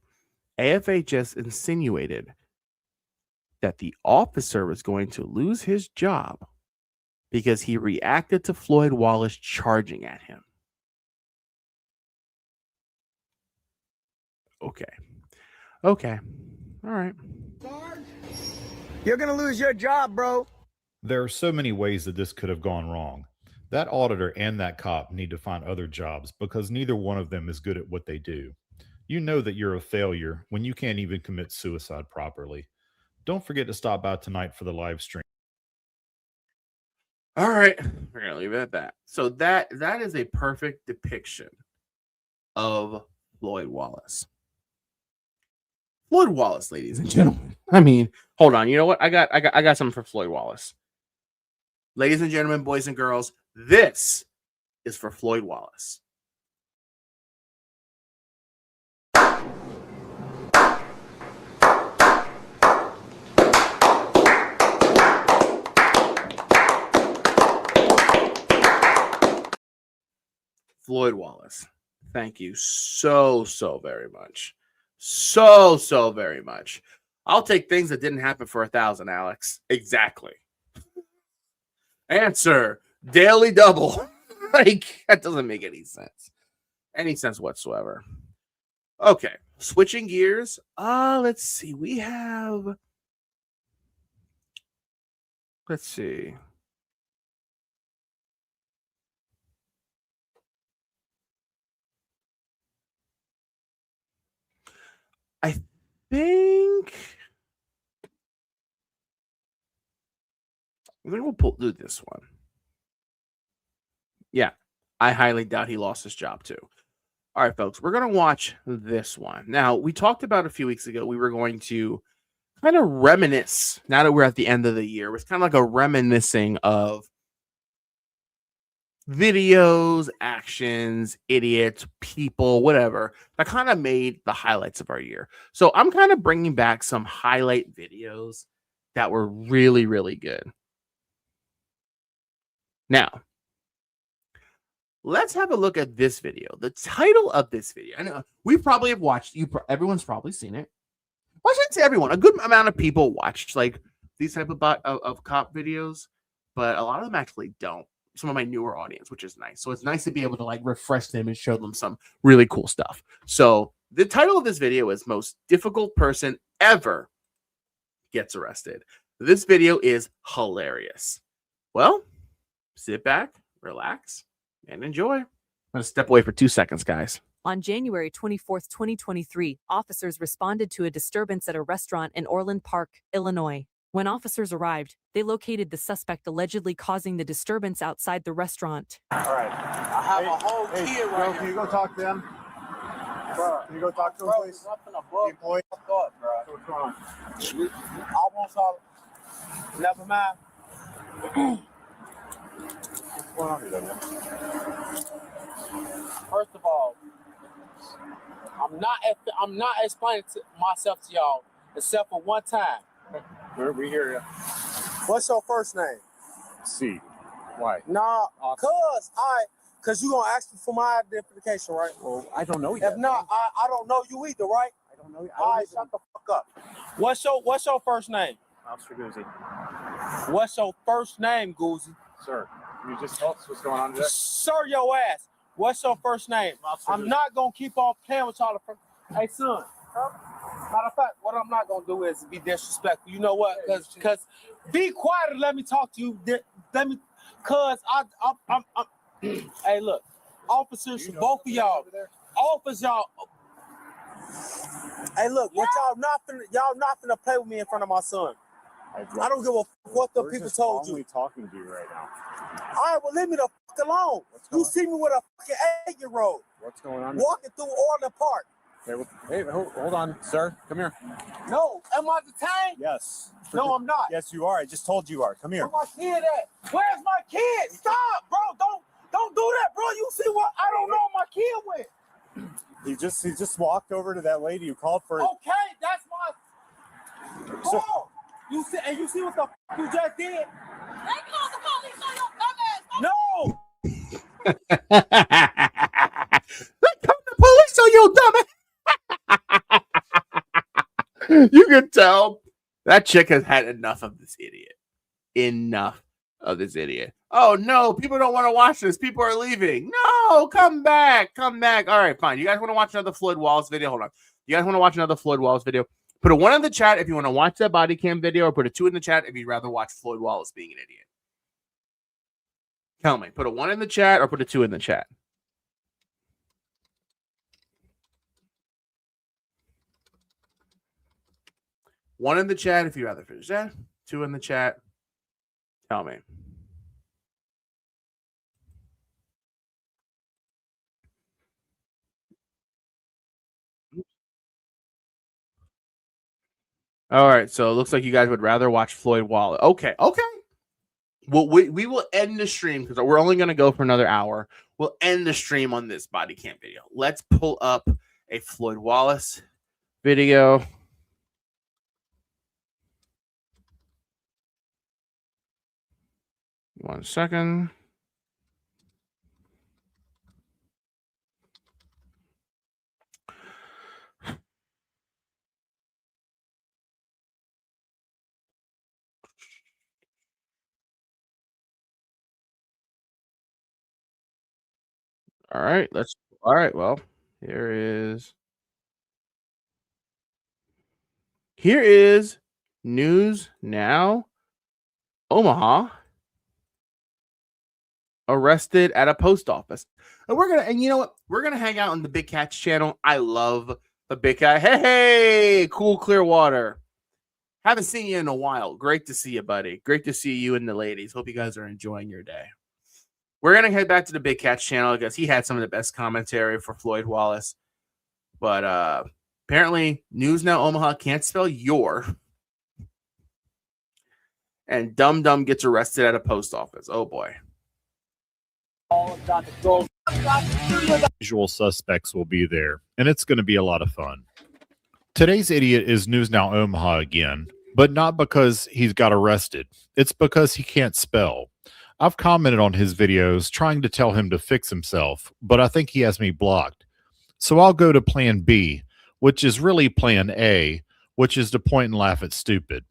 AFA just insinuated that the officer was going to lose his job because he reacted to Floyd Wallace charging at him. Okay. All right. You're going to lose your job, bro. There are so many ways that this could have gone wrong. That auditor and that cop need to find other jobs because neither one of them is good at what they do. You know that you're a failure when you can't even commit suicide properly. Don't forget to stop by tonight for the live stream. All right. We're going to leave it at that. So that is a perfect depiction of Floyd Wallace. Floyd Wallace, ladies and gentlemen. I mean, hold on. You know what? I got something for Floyd Wallace. Ladies and gentlemen, boys and girls, this is for Floyd Wallace. Floyd Wallace, thank you so very much. So very much. I'll take things that didn't happen for 1,000, Alex. Exactly. Answer, daily double. Like, that doesn't make any sense. Any sense whatsoever. Okay, switching gears. Let's see. Let's see. I think we'll do this one. Yeah, I highly doubt he lost his job too. All right, folks, we're going to watch this one. Now, we talked about a few weeks ago, we were going to kind of reminisce, now that we're at the end of the year, it's kind of like a reminiscing of videos, actions, idiots, people, whatever, that kind of made the highlights of our year. So I'm kind of bringing back some highlight videos that were really, really good. Now, let's have a look at this video. The title of this video, I know we probably have watched, everyone's probably seen it. Well, I shouldn't say everyone. A good amount of people watch like these type of cop videos, but a lot of them actually don't. Some of my newer audience, which is nice. So it's nice to be able to like refresh them and show them some really cool stuff. So the title of this video is Most Difficult Person Ever Gets Arrested. This video is hilarious. Well, sit back, relax, and enjoy. I'm going to step away for 2 seconds, guys. On January 24th, 2023, officers responded to a disturbance at a restaurant in Orland Park, Illinois. When officers arrived, they located the suspect allegedly causing the disturbance outside the restaurant. All right. I have a whole kid right here. Can you go talk to them? Bro, can you go talk to them, please? Employee. Thought, bro. What's going on? I want y'all. Never mind. What's going on here, man? First of all, I'm not explaining myself to y'all except for one time. We hear you. What's your first name? C. Why? Nah, cause you gonna ask me for my identification, right? Well, I don't know you. If not, I don't know you either, right? I don't know you. All right, shut the fuck up. What's your first name? Officer Goozy. What's your first name, Goozy? Sir, you just tell us what's going on today? Sir, your ass. What's your first name? I'm not gonna keep on playing with y'all. Hey, son. Matter of fact, what I'm not gonna do is be disrespectful. You know what? Cause be quiet and let me talk to you. Let me, cause I'm hey, look, officers, both of y'all, officers, y'all. Hey, look, what y'all not finna play with me in front of my son. I don't give a fuck what the people told you. We're talking to you right now. All right, well, leave me the fuck alone. You see me with a fucking 8-year-old. What's going on? Walking through Orland Park. Hey, hold on, sir. Come here. No, am I detained? Yes. No, I'm not. Yes, you are. I just told you are. Come here. Where's my kid at? Where's my kid? Stop, bro. Don't do that, bro. You see what? I don't know where my kid went. He just walked over to that lady who called for. Okay, that's my. Oh, you see what the fuck you just did? They called the police on your dumbass. No. They called the police on your dumbass. You can tell that chick has had enough of this idiot. Enough of this idiot. Oh no, people don't want to watch this. People are leaving. No, come back. Come back. All right, fine. You guys want to watch another Floyd Wallace video? Hold on. You guys want to watch another Floyd Wallace video? Put a 1 in the chat if you want to watch that body cam video, or put a 2 in the chat if you'd rather watch Floyd Wallace being an idiot. Tell me. Put a 1 in the chat or put a 2 in the chat. One in the chat if you'd rather finish that. 2 in the chat. Tell me. All right, so it looks like you guys would rather watch Floyd Wallace. Okay. Well, we will end the stream because we're only going to go for another hour. We'll end the stream on this body cam video. Let's pull up a Floyd Wallace video. One second. All right, well, here is Here is News Now Omaha arrested at a post office. And you know what? We're gonna hang out on the Big Cat's channel. I love the Big Cat. Hey, cool Clearwater. Haven't seen you in a while. Great to see you, buddy. Great to see you and the ladies. Hope you guys are enjoying your day. We're gonna head back to the Big Cat's channel because he had some of the best commentary for Floyd Wallace. But apparently, News Now Omaha can't spell your. And Dum Dum gets arrested at a post office. Oh boy. Usual suspects will be there, and it's going to be a lot of fun. Today's idiot is News Now Omaha again, but not because he's got arrested. It's because he can't spell. I've commented on his videos trying to tell him to fix himself, but I think he has me blocked. So I'll go to plan B, which is really plan A, which is to point and laugh at stupid.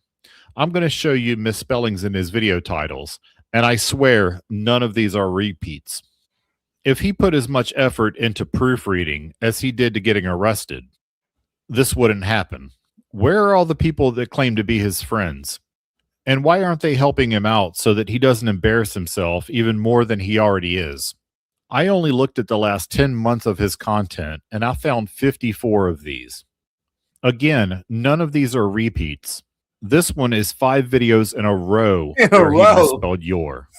I'm going to show you misspellings in his video titles, and I swear none of these are repeats. If he put as much effort into proofreading as he did to getting arrested, this wouldn't happen. Where are all the people that claim to be his friends? And why aren't they helping him out so that he doesn't embarrass himself even more than he already is? I only looked at the last 10 months of his content, and I found 54 of these. Again, none of these are repeats. This one is 5 videos in a row where he misspelled your.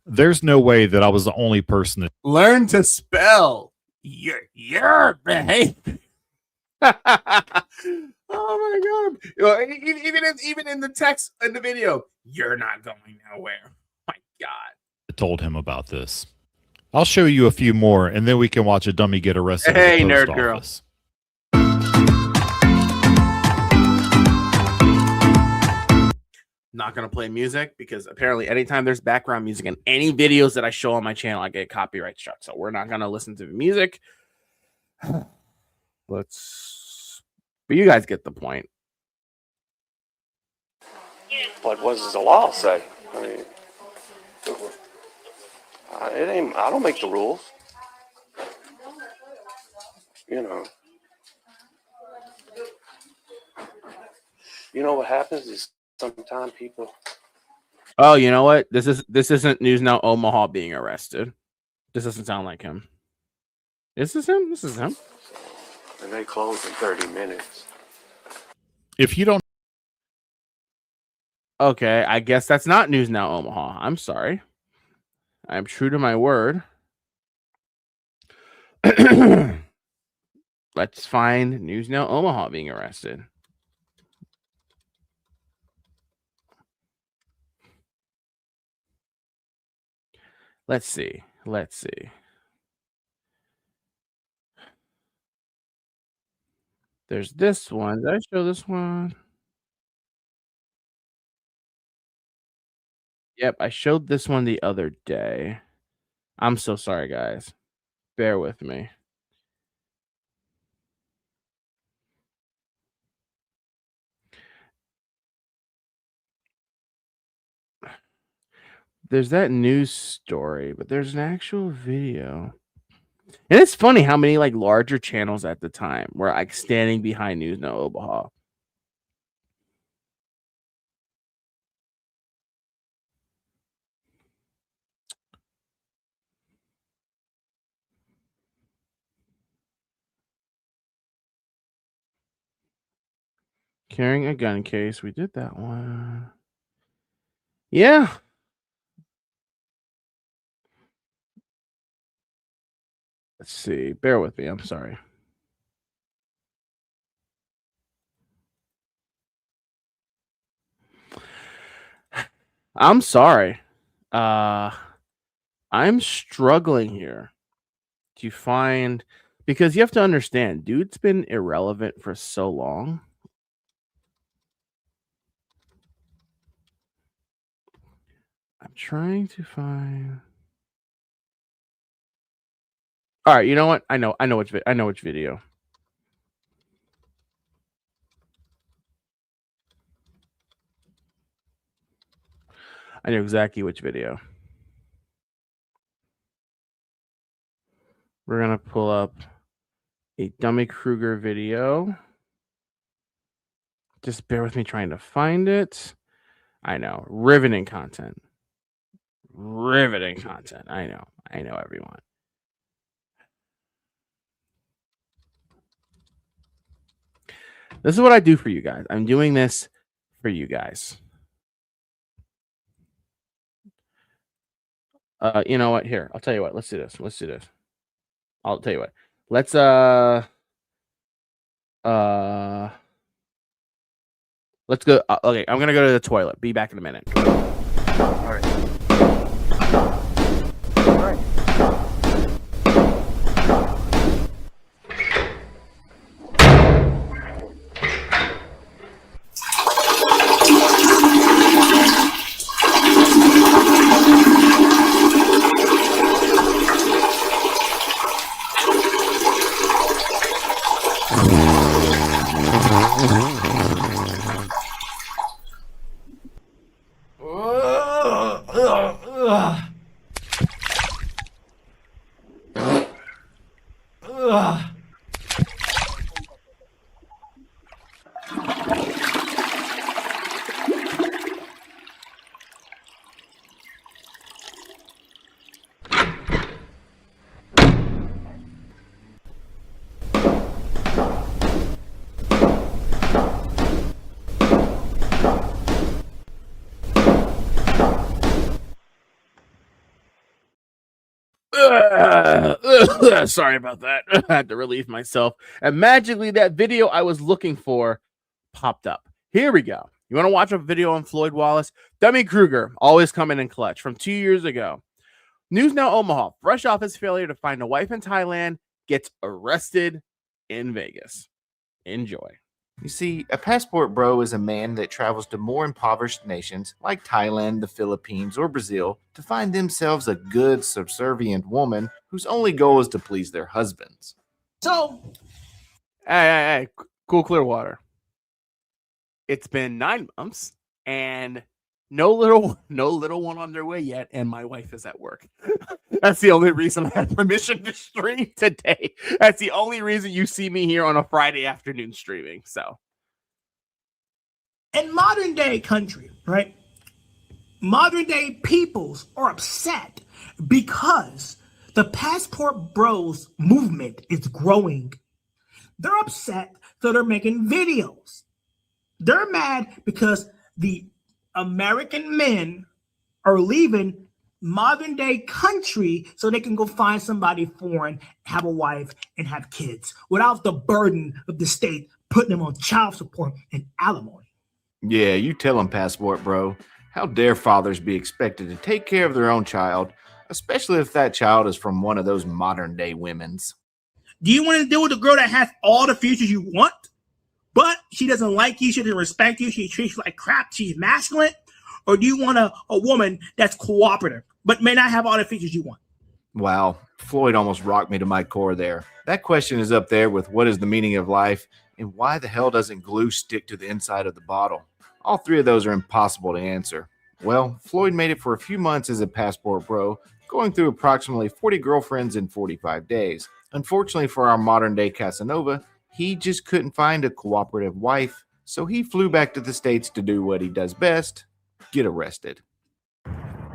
There's no way that I was the only person that learn to spell your behavior. Oh my god! Even in the text in the video, you're not going nowhere. My god! told him about this. I'll show you a few more, and then we can watch a dummy get arrested. Hey, at the post nerd girl. office. Not gonna play music because apparently anytime there's background music in any videos that I show on my channel, I get copyright struck. So we're not gonna listen to the music. But you guys get the point. What does the law say? I mean, it ain't. I don't make the rules. You know. You know what happens is sometimes people. Oh, you know what? This isn't News Now Omaha being arrested. This doesn't sound like him. This is him. This is him. And they close in 30 minutes. If you don't. Okay, I guess that's not News Now Omaha. I'm sorry. I'm true to my word. Let's find News Now Omaha being arrested. Let's see. Let's see. There's this one. Did I show this one? Yep, I showed this one the other day. I'm so sorry, guys. Bear with me. There's that news story, but there's an actual video. And it's funny how many like larger channels at the time were like standing behind News Now Omaha. Carrying a gun case. We did that one. Yeah. Let's see. Bear with me. I'm sorry. I'm sorry. I'm struggling here to find, because you have to understand, dude's been irrelevant for so long. I'm trying to find. All right, you know what? I know which video. I know exactly which video. We're gonna pull up a Dummy Kruger video. Just bear with me trying to find it. I know. Riveting content. Riveting content. I know, everyone. This is what I do for you guys. I'm doing this for you guys. You know what? Here, I'll tell you what. Let's do this. I'll tell you what. Let's let's go. Okay, I'm gonna go to the toilet. Be back in a minute. All right. Sorry about that. I had to relieve myself. And magically, that video I was looking for popped up. Here we go. You want to watch a video on Floyd Wallace? Dummy Kruger, always coming in clutch from 2 years ago. News Now Omaha, fresh off his failure to find a wife in Thailand, gets arrested in Vegas. Enjoy. You see, a passport bro is a man that travels to more impoverished nations like Thailand, the Philippines, or Brazil to find themselves a good, subservient woman whose only goal is to please their husbands. So, hey, cool Clearwater. It's been 9 months and no little one on their way yet, and my wife is at work. That's the only reason I had permission to stream today. That's the only reason you see me here on a Friday afternoon streaming. So, in modern day country, right? Modern day peoples are upset because the passport bros movement is growing. They're upset, so they're making videos. They're mad because the American men are leaving modern day country so they can go find somebody foreign, have a wife, and have kids without the burden of the state putting them on child support and alimony. Yeah, you tell them, passport bro. How dare fathers be expected to take care of their own child, especially if that child is from one of those modern day women's. Do you want to deal with a girl that has all the features you want, but she doesn't like you, she doesn't respect you, she treats you like crap, she's masculine? Or do you want a woman that's cooperative, but may not have all the features you want? Wow, Floyd almost rocked me to my core there. That question is up there with what is the meaning of life and why the hell doesn't glue stick to the inside of the bottle? All three of those are impossible to answer. Well, Floyd made it for a few months as a passport bro, going through approximately 40 girlfriends in 45 days. Unfortunately for our modern day Casanova, he just couldn't find a cooperative wife, so he flew back to the States to do what he does best, get arrested.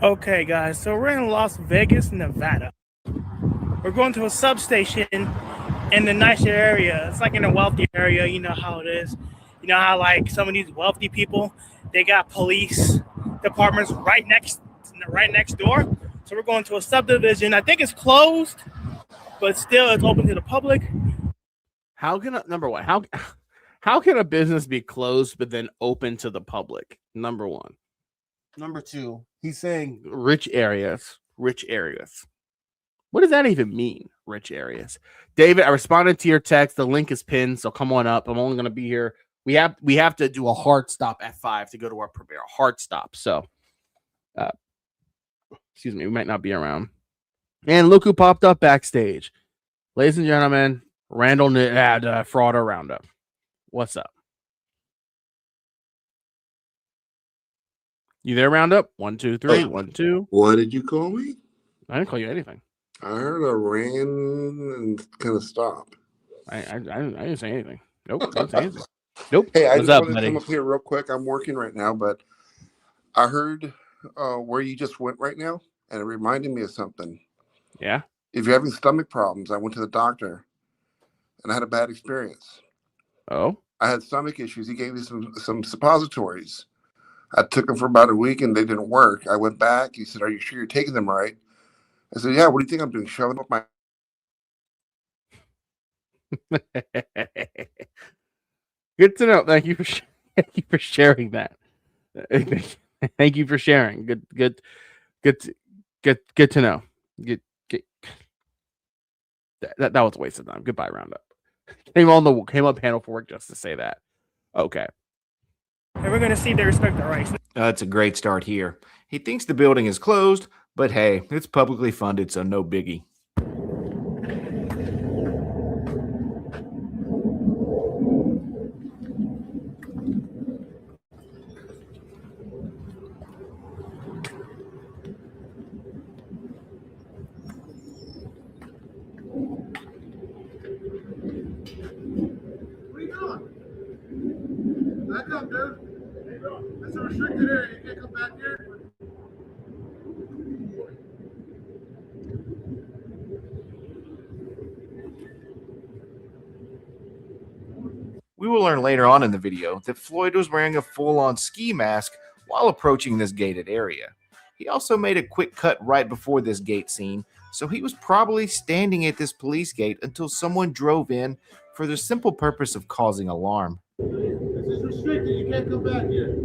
Okay, guys, so we're in Las Vegas, Nevada. We're going to a substation in the nicer area. It's like in a wealthy area, you know how it is. You know how like some of these wealthy people, they got police departments right next door. So we're going to a subdivision. I think it's closed, but still it's open to the public. How can number one, how can a business be closed but then open to the public? Number one. Number two, he's saying rich areas. What does that even mean? Rich areas. David, I responded to your text. The link is pinned, so come on up. I'm only going to be here. We have to do a hard stop at 5 to go to our premiere. A hard stop. So, excuse me, we might not be around. And look who popped up backstage. Ladies and gentlemen, Randall at FrAuditors Roundup. What's up? You there, Roundup? 1, 2, 3. 1, 2. What did you call me? I didn't call you anything. I heard I ran and kind of stopped. I didn't say anything. Nope, I didn't say anything. Nope. Hey, I What's just up, wanted to buddy? come up here real quick. I'm working right now, but I heard where you just went right now, and it reminded me of something. Yeah. If you're having stomach problems, I went to the doctor, and I had a bad experience. Oh. I had stomach issues. He gave me some suppositories. I took them for about a week, and they didn't work. I went back. He said, "Are you sure you're taking them right?" I said, "Yeah." What do you think I'm doing? Shoving up my Good to know. Thank you for thank you for sharing that. Thank you for sharing. Good to know. Good. That was a waste of time. Goodbye, Roundup. Came on panel for work just to say that. Okay. And we're gonna see if they respect our rights. That's a great start here. He thinks the building is closed, but hey, it's publicly funded, so no biggie. Where you going? Back up, dude. That's a restricted area. You can't come back here. We will learn later on in the video that Floyd was wearing a full-on ski mask while approaching this gated area. He also made a quick cut right before this gate scene, so he was probably standing at this police gate until someone drove in for the simple purpose of causing alarm. This is restricted. You can't come back here.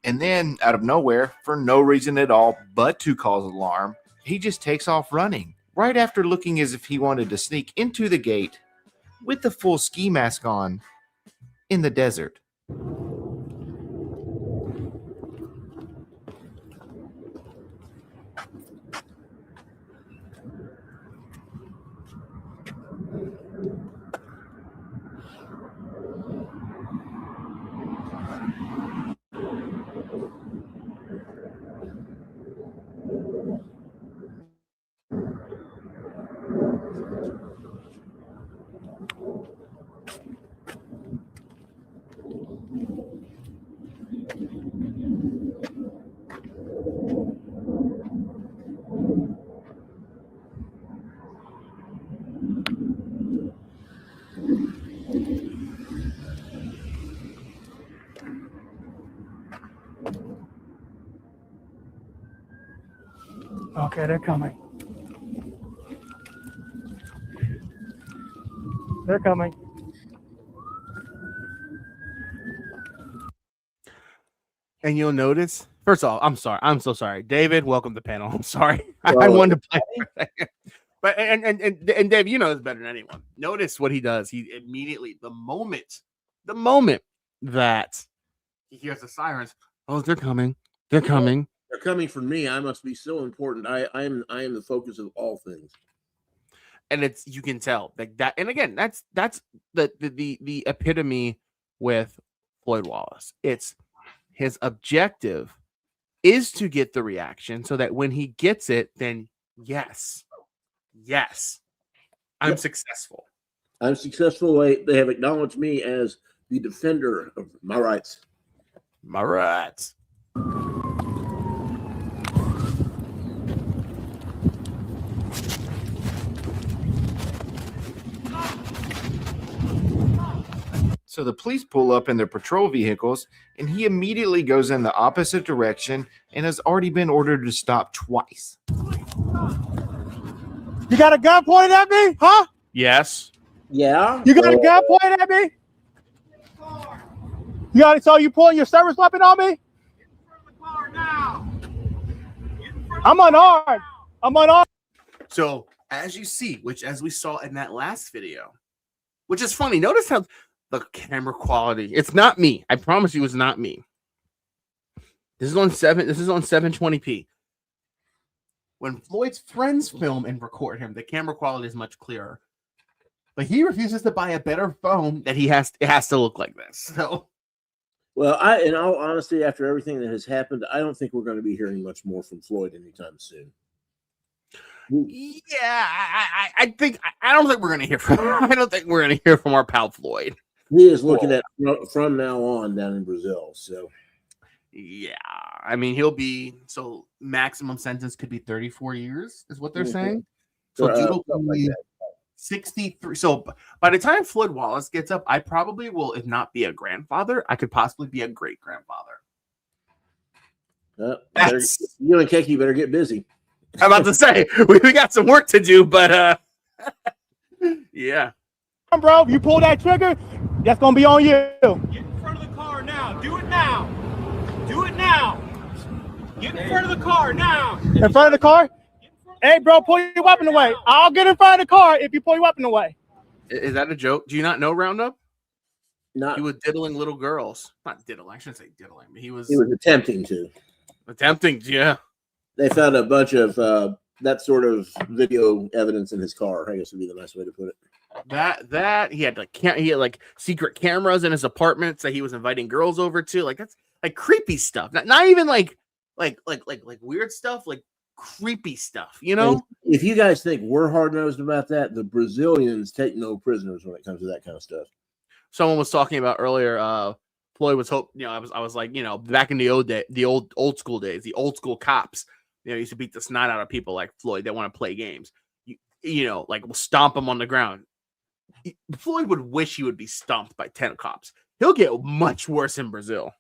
And then, out of nowhere, for no reason at all but to cause alarm, he just takes off running, right after looking as if he wanted to sneak into the gate with the full ski mask on in the desert. Okay, they're coming. They're coming. And you'll notice, first of all, I'm sorry. I'm so sorry. David, welcome to the panel. I'm sorry. I wanted to play for a second. But and Dave, you know this better than anyone. Notice what he does. He immediately, the moment that he hears the sirens, oh, they're coming. They're coming. They're coming for me. I must be so important. I am the focus of all things. And it's, you can tell like that. And again, that's the epitome with Floyd Wallace. It's his objective is to get the reaction so that when he gets it, then yes, I'm successful. I'm successful. They have acknowledged me as the defender of my rights. My rights. So the police pull up in their patrol vehicles, and he immediately goes in the opposite direction and has already been ordered to stop twice. You got a gun pointed at me? Huh? Yes. Yeah. You got a gun pointed at me? You got it, so you pulling your service weapon on me? I'm unarmed. I'm unarmed. So as you see, as we saw in that last video, which is funny, notice how the camera quality, it's not me. I promise you it's not me. This is on 720p. When Floyd's friends film and record him, the camera quality is much clearer. But he refuses to buy a better phone that it has to look like this. So, well, in all honesty, after everything that has happened, I don't think we're going to be hearing much more from Floyd anytime soon. Yeah, I don't think we're going to hear from. I don't think we're going to hear from our pal Floyd. He is looking at from now on down in Brazil. So, yeah, I mean, he'll be maximum sentence could be 34 years, is what they're saying. So Judo can be 63. So by the time Floyd Wallace gets up, I probably will, if not be a grandfather, I could possibly be a great grandfather. You and Keki better get busy. I'm about to say we got some work to do, but yeah. Bro, you pull that trigger, that's gonna be on you. Get in front of the car now. Do it now. Do it now. Get in front of the car now. In front of the car? Hey, bro, pull your weapon away. I'll get in front of the car if you pull your weapon away. Is that a joke? Do you not know Roundup? No. He was diddling little girls. Not diddling. I shouldn't say diddling. But he was attempting to. Attempting, yeah. They found a bunch of that sort of video evidence in his car. I guess would be the nice way to put it. That he had like secret cameras in his apartments that he was inviting girls over to. Like that's like creepy stuff. Not even like weird stuff. Like creepy stuff. You know. If you guys think we're hard nosed about that, the Brazilians take no prisoners when it comes to that kind of stuff. Someone was talking about earlier. Floyd was I was like, back in the old school days, the old school cops, used to beat the snot out of people like Floyd that want to play games. Like we'll stomp them on the ground. Floyd would wish he would be stomped by 10 cops. He'll get much worse in Brazil.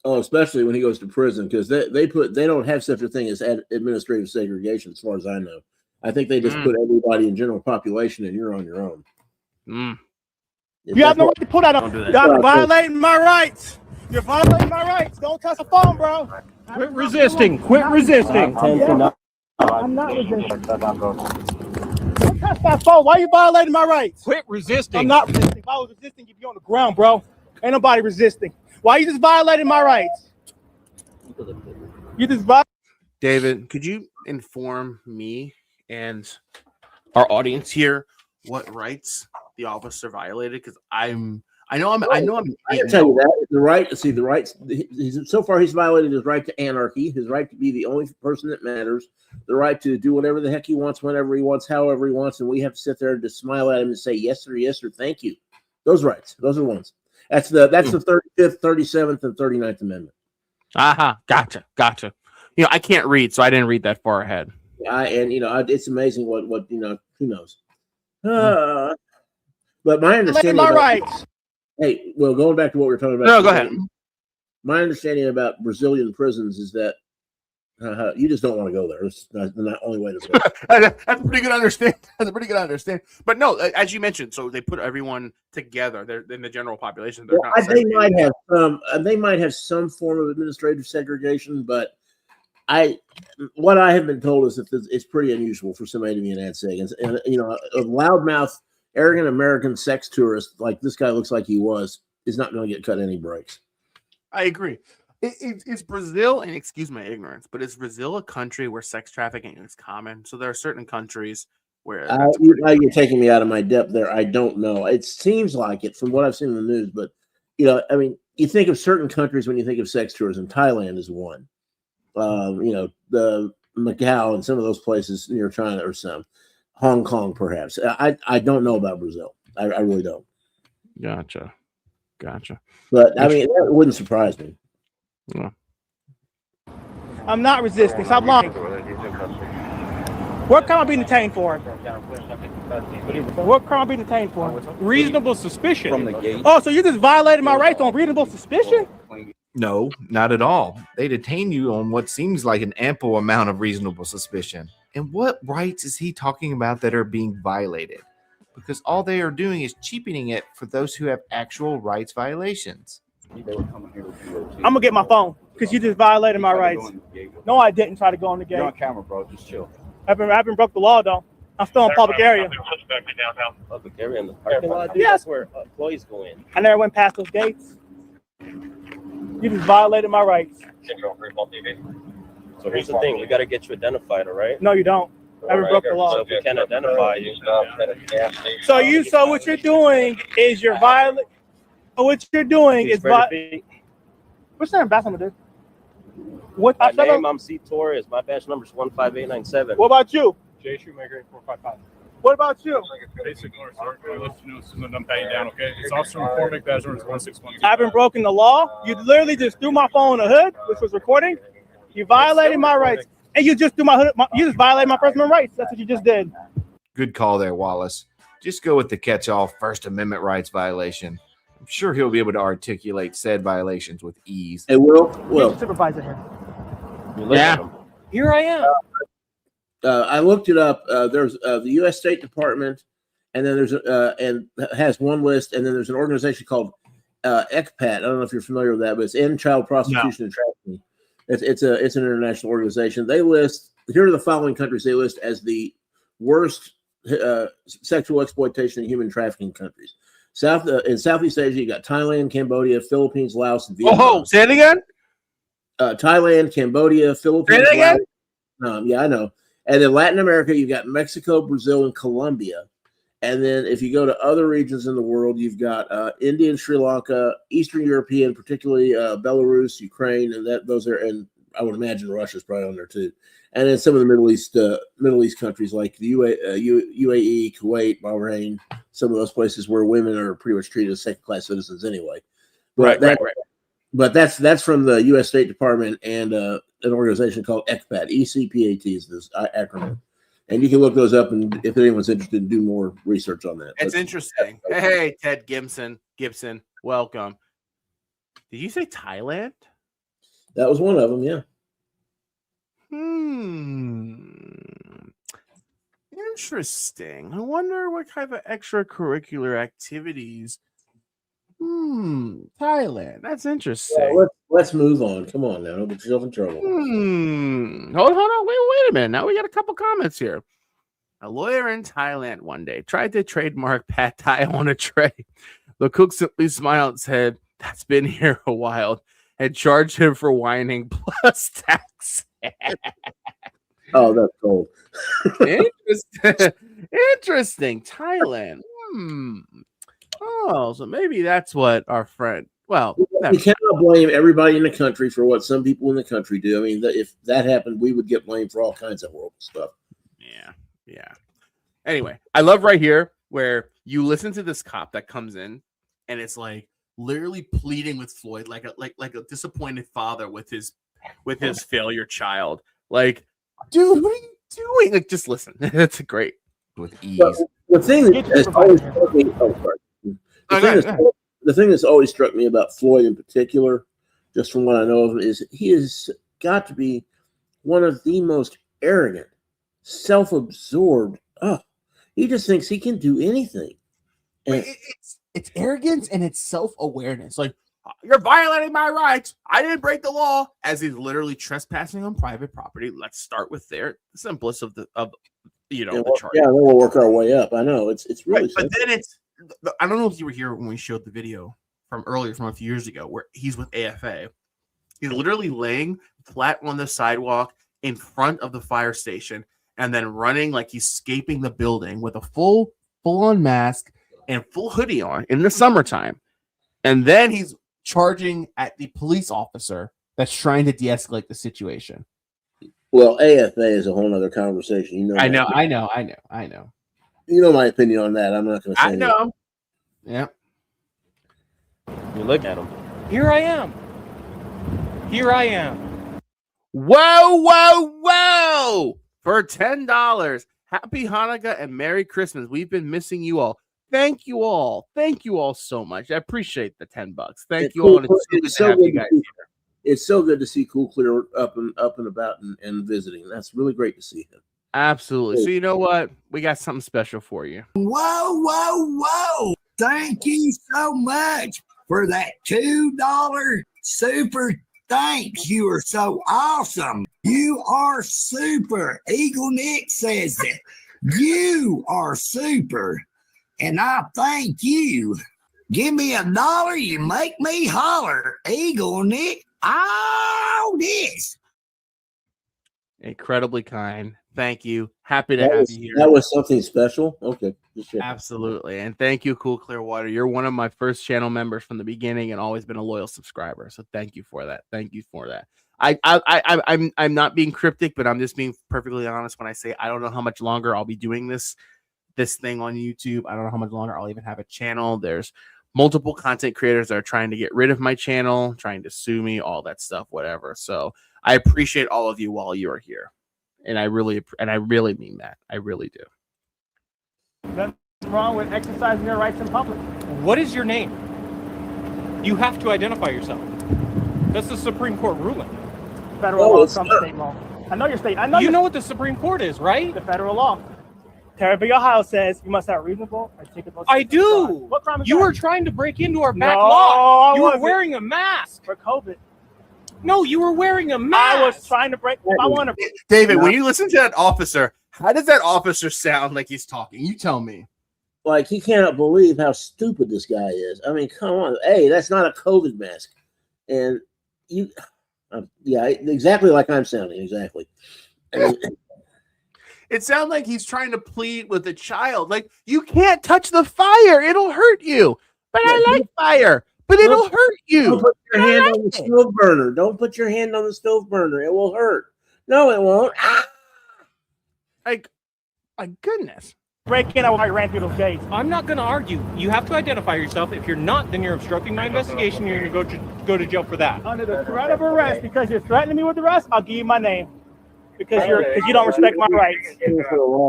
Oh, especially when he goes to prison, because they don't have such a thing as administrative segregation, as far as I know. I think they just put everybody in general population, and you're on your own. You have no right to pull that up. You're violating my rights. You're violating my rights. Don't touch the phone, bro. Quit resisting. Quit resisting. I'm not resisting. Don't touch that phone. Why are you violating my rights? Quit resisting. I'm not resisting. If I was resisting, you'd be on the ground, bro. Ain't nobody resisting. Why are you just violating my rights? You just violating. David, could you inform me and our audience here what rights the officer violated? Because I can tell you that the right. See, the rights. So far, he's violated his right to anarchy, his right to be the only person that matters, the right to do whatever the heck he wants, whenever he wants, however he wants, and we have to sit there and just smile at him and say yes sir, thank you. Those rights, those are the ones. That's the 35th, 37th, and 39th Amendment. Gotcha. I can't read, so I didn't read that far ahead. It's amazing what who knows. But my understanding. My rights. Hey, well, going back to what we were talking about. No, go ahead. My understanding about Brazilian prisons is that you just don't want to go there. It's not the only way to go. That's a pretty good understand. But no, as you mentioned, so they put everyone together. They're in the general population. They're not they might have some form of administrative segregation, but what I have been told is that it's pretty unusual for somebody to be an ad seg. And a loudmouth, arrogant American sex tourist like this guy looks like he is not going to get cut any breaks. I agree. Is Brazil, and excuse my ignorance, but is Brazil a country where sex trafficking is common? So there are certain countries where you're taking me out of my depth there. I don't know. It seems like it from what I've seen in the news, but you think of certain countries when you think of sex tourism. Thailand is one. The Macau and some of those places near China or some. Hong Kong, perhaps. I don't know about Brazil. I really don't. Gotcha. But I mean, that wouldn't surprise me. Yeah. I'm not resisting. Stop lying. What crime am I being detained for? Reasonable suspicion. From the gate. Oh, so you just violated my rights on reasonable suspicion? No, not at all. They detain you on what seems like an ample amount of reasonable suspicion. And what rights is he talking about that are being violated? Because all they are doing is cheapening it for those who have actual rights violations. I'm gonna get my phone because you just violated my rights. No, I didn't try to go on the gate. You're on camera, bro. Just chill. I haven't broke the law though. I'm still in public area. Public area in the parking lot? Dude, yes. That's where employees go in. I never went past those gates. You just violated my rights. So So here's the thing: we got to get you identified, all right? No, you don't. I haven't broke the law. So if we can't identify you, So what you're doing is you're violating. What you're doing is what's your ambassador, dude? What? My name, I'm C. Torres. My badge number is 15897. What about you? J. Shoemaker 455. What about you? Basic sir. I'll let you know as soon as I'm patting down, okay? It's Officer McCormick, badge number is 161. I haven't broken the law. You literally just threw my phone in the hood, which was recording. You violated my rights. And you just threw my hood. You just violated my First Amendment rights. That's what you just did. Good call there, Wallace. Just go with the catch-all First Amendment rights violation. I'm sure he'll be able to articulate said violations with ease. Hey, Will. Supervisor here. Yeah. Here I am. I looked it up. There's the U.S. State Department, and then there's and has one list, and then there's an organization called ECPAT. I don't know if you're familiar with that, but it's End Child Prostitution and Trafficking. It's an international organization. They list, here are the following countries they list as the worst sexual exploitation and human trafficking countries. In Southeast Asia, you got Thailand, Cambodia, Philippines, Laos, and Vietnam. Oh, say it again. Thailand, Cambodia, Philippines. Say it again. Yeah, I know. And in Latin America, you've got Mexico, Brazil, and Colombia. And then if you go to other regions in the world, you've got India and Sri Lanka, Eastern European, particularly Belarus, Ukraine, and those are, and I would imagine Russia's probably on there too. And then some of the Middle East countries like the UAE, Kuwait, Bahrain, some of those places where women are pretty much treated as second-class citizens anyway. But Right. But that's from the U.S. State Department and an organization called ECPAT. ECPAT is this acronym. And you can look those up, and if anyone's interested, do more research on that. It's interesting. Hey, Ted Gibson, welcome. Did you say Thailand? That was one of them, yeah. Interesting. I wonder what kind of extracurricular activities. Thailand. That's interesting. Yeah, let's move on. Come on now. Don't get yourself in trouble. Hold on. Wait a minute. Now we got a couple comments here. A lawyer in Thailand one day tried to trademark pad thai on a tray. The cook simply smiled and said, "That's been here a while," and charged him for whining plus tax. Oh, that's cool. Interesting. Thailand. Oh, so maybe that's what our friend. Well, we cannot blame everybody in the country for what some people in the country do. I mean, if that happened, we would get blamed for all kinds of horrible stuff. Yeah. Anyway, I love right here where you listen to this cop that comes in, and it's like literally pleading with Floyd, like a disappointed father with his failure child. Like, dude, what are you doing? Like, just listen. It's great with ease. The thing that has always struck me, the thing that's always struck me about Floyd in particular, just from what I know of him, is he has got to be one of the most arrogant, self-absorbed. He just thinks he can do anything. And it's arrogance and it's self-awareness. Like, you're violating my rights. I didn't break the law. As he's literally trespassing on private property. Let's start with the simplest of the charge. Yeah, then we'll work our way up. I know it's really. Right, but then I don't know if you were here when we showed the video from a few years ago, where he's with AFA. He's literally laying flat on the sidewalk in front of the fire station, and then running like he's escaping the building with a full-on mask and full hoodie on in the summertime. And then he's charging at the police officer that's trying to de-escalate the situation. Well, AFA is a whole nother conversation. You know. I know. You know my opinion on that. I'm not going to say. I know. Yeah. You look at him. Here I am. Whoa. For $10. Happy Hanukkah and Merry Christmas. We've been missing you all. Thank you all so much. I appreciate the $10. Thank you all. And it's so good to have you guys here. It's so good to see Cool Clear up and about and visiting. That's really great to see him. Absolutely. So you know what? We got something special for you. Whoa. Thank you so much for that $2 super thanks. You are so awesome. You are super. Eagle Nick says that. You are super. And I thank you. Give me $1, you make me holler. Eagle Nick, all this. Incredibly kind. Thank you. Happy to have you here. That was something special. Okay. Absolutely. And thank you, Cool Clearwater. You're one of my first channel members from the beginning and always been a loyal subscriber. So thank you for that. Thank you for that. I'm not being cryptic, but I'm just being perfectly honest when I say I don't know how much longer I'll be doing this thing on YouTube. I don't know how much longer I'll even have a channel. There's multiple content creators that are trying to get rid of my channel, trying to sue me, all that stuff, whatever. So I appreciate all of you while you are here. And I really mean that. I really do. Nothing wrong with exercising your rights in public. What is your name? You have to identify yourself. That's the Supreme Court ruling. Federal law trumps state law. I know your state. I know you know what the Supreme Court is, right? The federal law. Crybaby, Ohio says you must have reasonable articulable. I do. What crime is you that? were trying to break into our back No, lot. I You were wasn't. wearing a mask. For COVID. No, you were wearing a mask. I was trying to break. I want to. David, when you listen to that officer, how does that officer sound like he's talking? You tell me. Like, he cannot believe how stupid this guy is. I mean, come on. Hey, that's not a COVID mask. And you, yeah, exactly like I'm sounding. Exactly. It sounds like he's trying to plead with a child. Like, you can't touch the fire. It'll hurt you. But I like fire. But it'll hurt you. Don't put your hand on the stove burner. Don't put your hand on the stove burner. It will hurt. No, it won't. Ah! Like, my goodness. Break in, I ran through those gates. I'm not going to argue. You have to identify yourself. If you're not, then you're obstructing my investigation. You're going to go to jail for that. Under the threat of arrest, because you're threatening me with arrest, I'll give you my name. Because you don't respect my rights.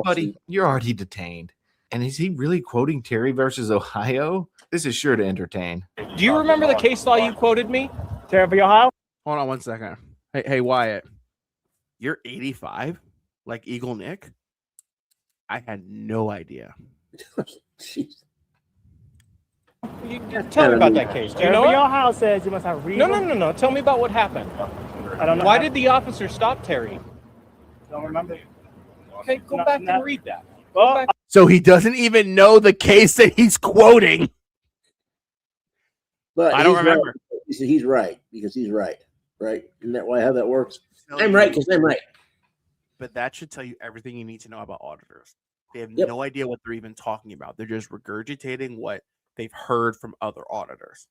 Buddy, you're already detained. And is he really quoting Terry versus Ohio? This is sure to entertain. Do you remember the case law you quoted me? Crybaby, Ohio? Hold on one second. Hey, Wyatt. You're 85? Like Eagle Nick? I had no idea. Tell me about that case. Do you know Crybaby, it? Ohio says you must have reason. No. Tell me about what happened. I don't know. Why did the officer stop Terry? Don't remember. Okay, go back and read that. Well, So he doesn't even know the case that he's quoting. But I don't he's remember. Right. He's right because he's right. Right? Isn't that why how that works? I'm right because I'm right. But that should tell you everything you need to know about auditors. They have no idea what they're even talking about. They're just regurgitating what they've heard from other auditors.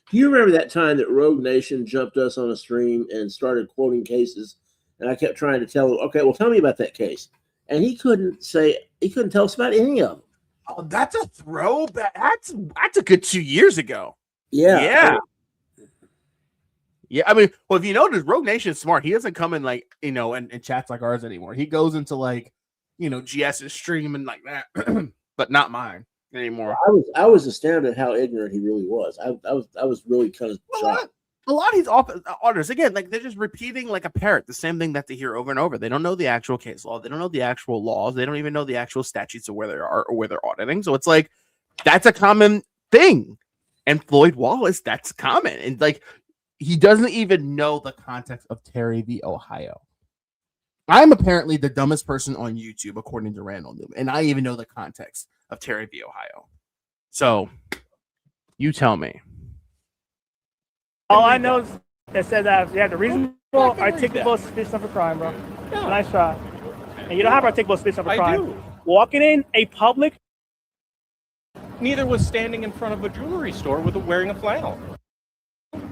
Do you remember that time that Rogue Nation jumped us on a stream and started quoting cases? And I kept trying to tell him, okay, well, tell me about that case. And he couldn't tell us about any of them. Oh, that's a throwback. That's a good 2 years ago. Yeah. Yeah, I mean, well, if you notice, Rogue Nation is smart. He doesn't come in like, in chats like ours anymore. He goes into like, GS's stream and like that, but not mine anymore. I was astounded how ignorant he really was. I was really kind of shocked. A lot of these auditors, again, like they're just repeating like a parrot the same thing that they hear over and over. They don't know the actual case law. They don't know the actual laws. They don't even know the actual statutes of where they are or where they're auditing. So it's like that's a common thing. And Floyd Wallace, that's common. And like he doesn't even know the context of Terry v. Ohio. I'm apparently the dumbest person on YouTube, according to Randall Newman, and I even know the context of Terry v. Ohio. So you tell me. All I know is it says that you have the reasonable, articulable suspicion of a crime, bro. Yeah. Nice try. And you don't have articulable suspicion of a I crime. do. Walking in a public. Neither was standing in front of a jewelry store wearing a flannel.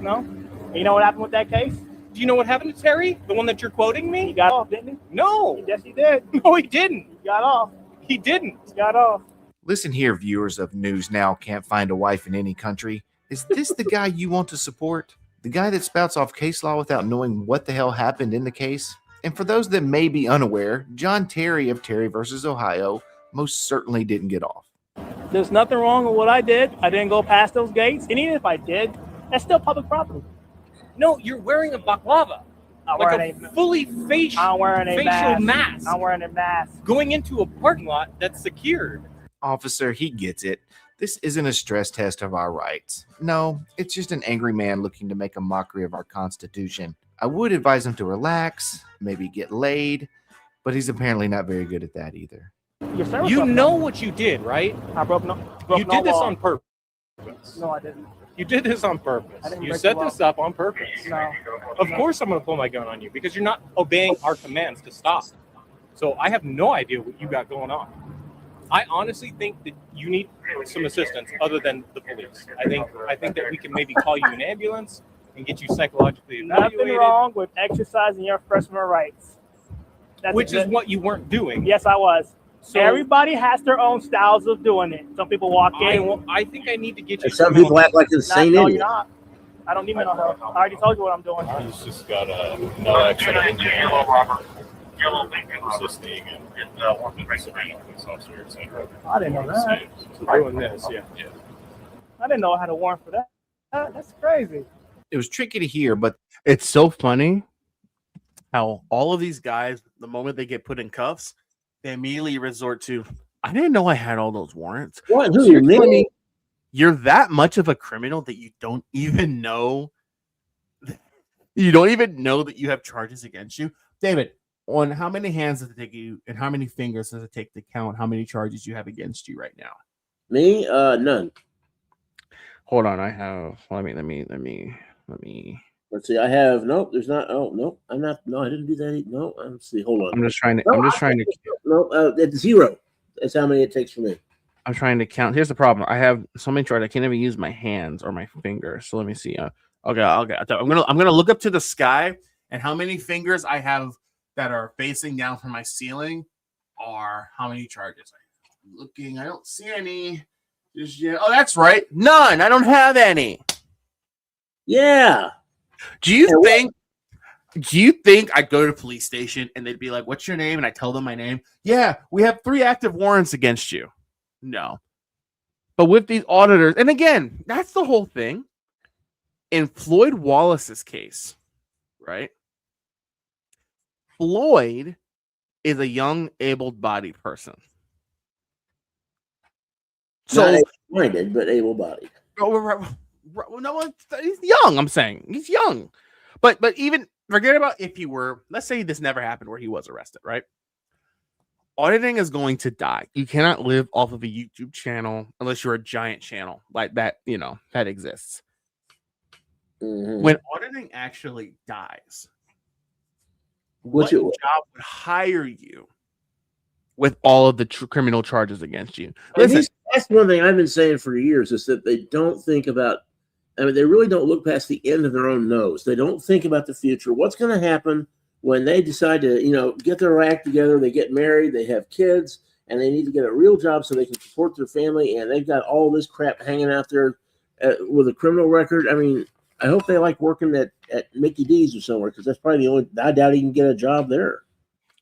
No. And you know what happened with that case? Do you know what happened to Terry? The one that you're quoting me? He got off, didn't he? No. Yes, he did. No, he didn't. He got off. He didn't. He got off. Listen here, viewers of News Now Can't Find a Wife in Any Country. Is this the guy you want to support? The guy that spouts off case law without knowing what the hell happened in the case? And for those that may be unaware, John Terry of Terry versus Ohio most certainly didn't get off. There's nothing wrong with what I did. I didn't go past those gates. And even if I did, that's still public property. No, you're wearing a baklava. I'm like wearing a fully facial mask. I'm wearing a mask. Going into a parking lot that's secured. Officer, he gets it. This isn't a stress test of our rights. No, it's just an angry man looking to make a mockery of our Constitution. I would advise him to relax, maybe get laid, but he's apparently not very good at that either. You know what you did, right? I broke You did this on purpose. No, I didn't. You did this on purpose. You break set the law. this up on purpose. No. Of course I'm going to pull my gun on you because you're not obeying our commands to stop. So I have no idea what you got going on. I honestly think that you need some assistance other than the police. I think that we can maybe call you an ambulance and get you psychologically evaluated. Nothing wrong with exercising your First Amendment rights. Which is what you weren't doing. Yes, I was. So- Everybody has their own styles of doing it. Some people walk in. I think I need to get you. And some people act like insane No, idiots. you're not. I don't need mental health. I already told you what I'm doing. He's just got no extra resisting and police officer, etc. I didn't know that. Doing this, yeah. I didn't know I had a warrant for that. That's crazy. It was tricky to hear, but It's so funny how all of these guys, the moment they get put in cuffs, they immediately resort to, I didn't know I had all those warrants. What? So Who? you're telling Me? me you're that much of a criminal that you don't even know that you have charges against you? David, on how many hands does it take you and how many fingers does it take to count how many charges you have against you right now? Me? None. Hold on, I have let me Let's see. I have nope. There's not. Oh no, I'm not. No, I didn't do that. No, let's see. Hold on. I'm just trying to No, it's 0. That's how many it takes for me. I'm trying to count. Here's the problem. I have so many charges. I can't even use my hands or my fingers. So let me see. Okay. I'm gonna look up to the sky and how many fingers I have that are facing down from my ceiling are how many charges. I'm looking. I don't see any. Just yet. Oh, that's right. None. I don't have any. Yeah. Do you think I'd go to the police station and they'd be like, "What's your name?" And I tell them my name. Yeah, we have 3 active warrants against you. No. But with these auditors, and again, that's the whole thing. In Floyd Wallace's case, right? Floyd is a young, able-bodied person. So not able-minded, but able-bodied. No, he's young. I'm saying he's young, but even forget about if he were. Let's say this never happened where he was arrested, right? Auditing is going to die. You cannot live off of a YouTube channel unless you're a giant channel like that. That exists. Mm-hmm. When auditing actually dies, what job would hire you with all of the criminal charges against you? Listen, that's one thing I've been saying for years is that they don't think about. I mean, they really don't look past the end of their own nose. They don't think about the future. What's going to happen when they decide to, get their act together, they get married, they have kids, and they need to get a real job so they can support their family, and they've got all this crap hanging out there with a criminal record. I mean, I hope they like working at Mickey D's or somewhere because that's probably the only. I doubt he can get a job there.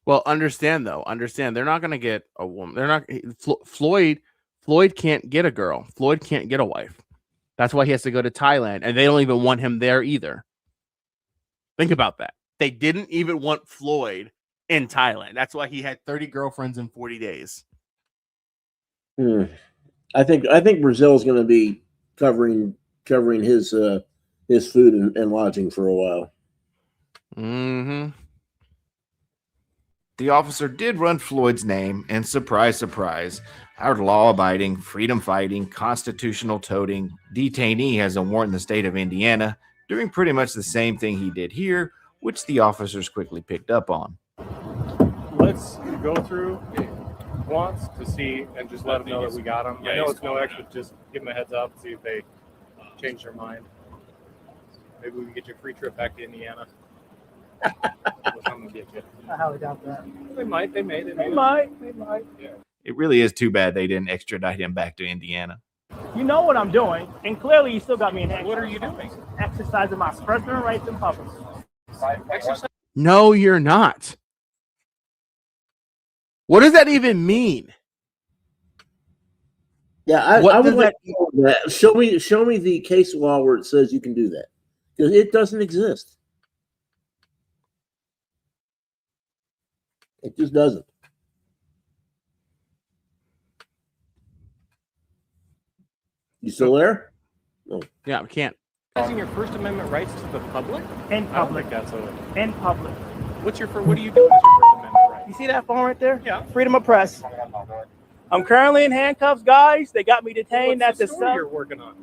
Well, understand they're not going to get a woman. They're not. Floyd can't get a girl. Floyd can't get a wife. That's why he has to go to Thailand, and they don't even want him there either. Think about that. They didn't even want Floyd in Thailand. That's why he had 30 girlfriends in 40 days. I think Brazil's going to be covering his food and lodging for a while. Mm-hmm. The officer did run Floyd's name, and surprise, surprise, our law-abiding, freedom-fighting, constitutional-toting detainee has a warrant in the state of Indiana, doing pretty much the same thing he did here, which the officers quickly picked up on. Let's go through once to see and just let them know that we got them. I know it's no extra, just give them a heads up, see if they change their mind. Maybe we can get you a free trip back to Indiana. We'll come and get you. I highly doubt that. They might. They might. Yeah. It really is too bad they didn't extradite him back to Indiana. You know what I'm doing, and clearly you still got me in handcuffs. What are you doing? Exercising my First Amendment rights in public. No, you're not. What does that even mean? Yeah, I would like to know that. Show me the case law where it says you can do that, because it doesn't exist. It just doesn't. You still there? No. Yeah, I can't. Exercising your First Amendment rights to the public? In public. I don't think that's In public. What do you do with your First Amendment right? You see that phone right there? Yeah. Freedom of press. I'm currently in handcuffs, guys. They got me detained at What's the the story cell. you're working on?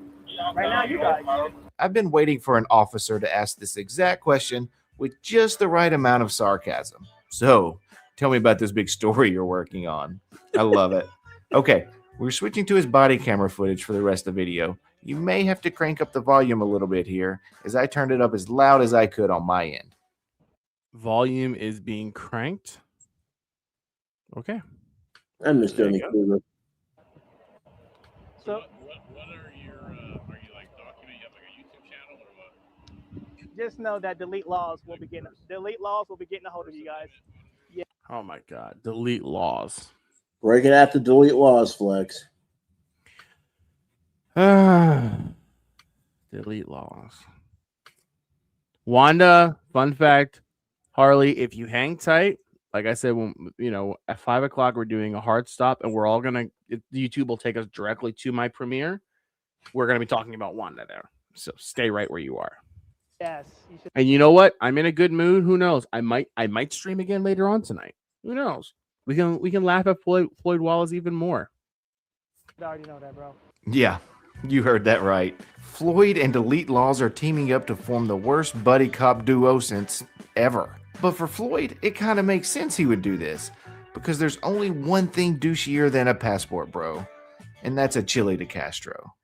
Right now, you guys. I've been waiting for an officer to ask this exact question with just the right amount of sarcasm. So, tell me about this big story you're working on. I love it. Okay, we're switching to his body camera footage for the rest of the video. You may have to crank up the volume a little bit here, as I turned it up as loud as I could on my end. Volume is being cranked. Okay. I missed Danny Kruger. So, just know that delete laws will be getting a hold of you guys. Yeah. Oh my God. Delete laws. We're gonna have to delete laws, Flex. Delete laws. Wanda, fun fact, Harley, if you hang tight, like I said, when at 5 o'clock we're doing a hard stop, and we're all YouTube will take us directly to my premiere. We're gonna be talking about Wanda there, so stay right where you are. Yes. You should. And you know what? I'm in a good mood. Who knows? I might stream again later on tonight. Who knows? We can laugh at Floyd Wallace even more. I already know that, bro. Yeah, you heard that right. Floyd and Delete Laws are teaming up to form the worst buddy cop duo since ever. But for Floyd, it kind of makes sense he would do this, because there's only one thing douchier than a passport, bro, and that's a chili to Castro.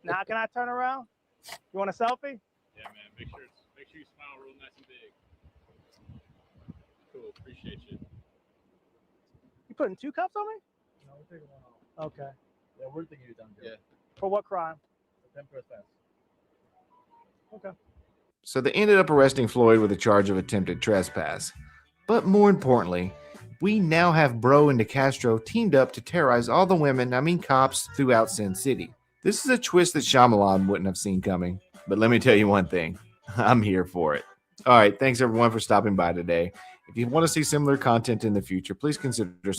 Now, can I turn around? You want a selfie? Yeah, man. Make sure you smile real nice and big. Cool. Appreciate you. You putting 2 cups on me? No, we're taking one off. Okay. Yeah, we're thinking you're done. Yeah. For what crime? Temper fast. Okay. So they ended up arresting Floyd with a charge of attempted trespass. But more importantly, we now have Bro and DeCastro teamed up to terrorize all the women, cops, throughout Sin City. This is a twist that Shyamalan wouldn't have seen coming. But let me tell you one thing, I'm here for it. All right, thanks everyone for stopping by today. If you want to see similar content in the future, please consider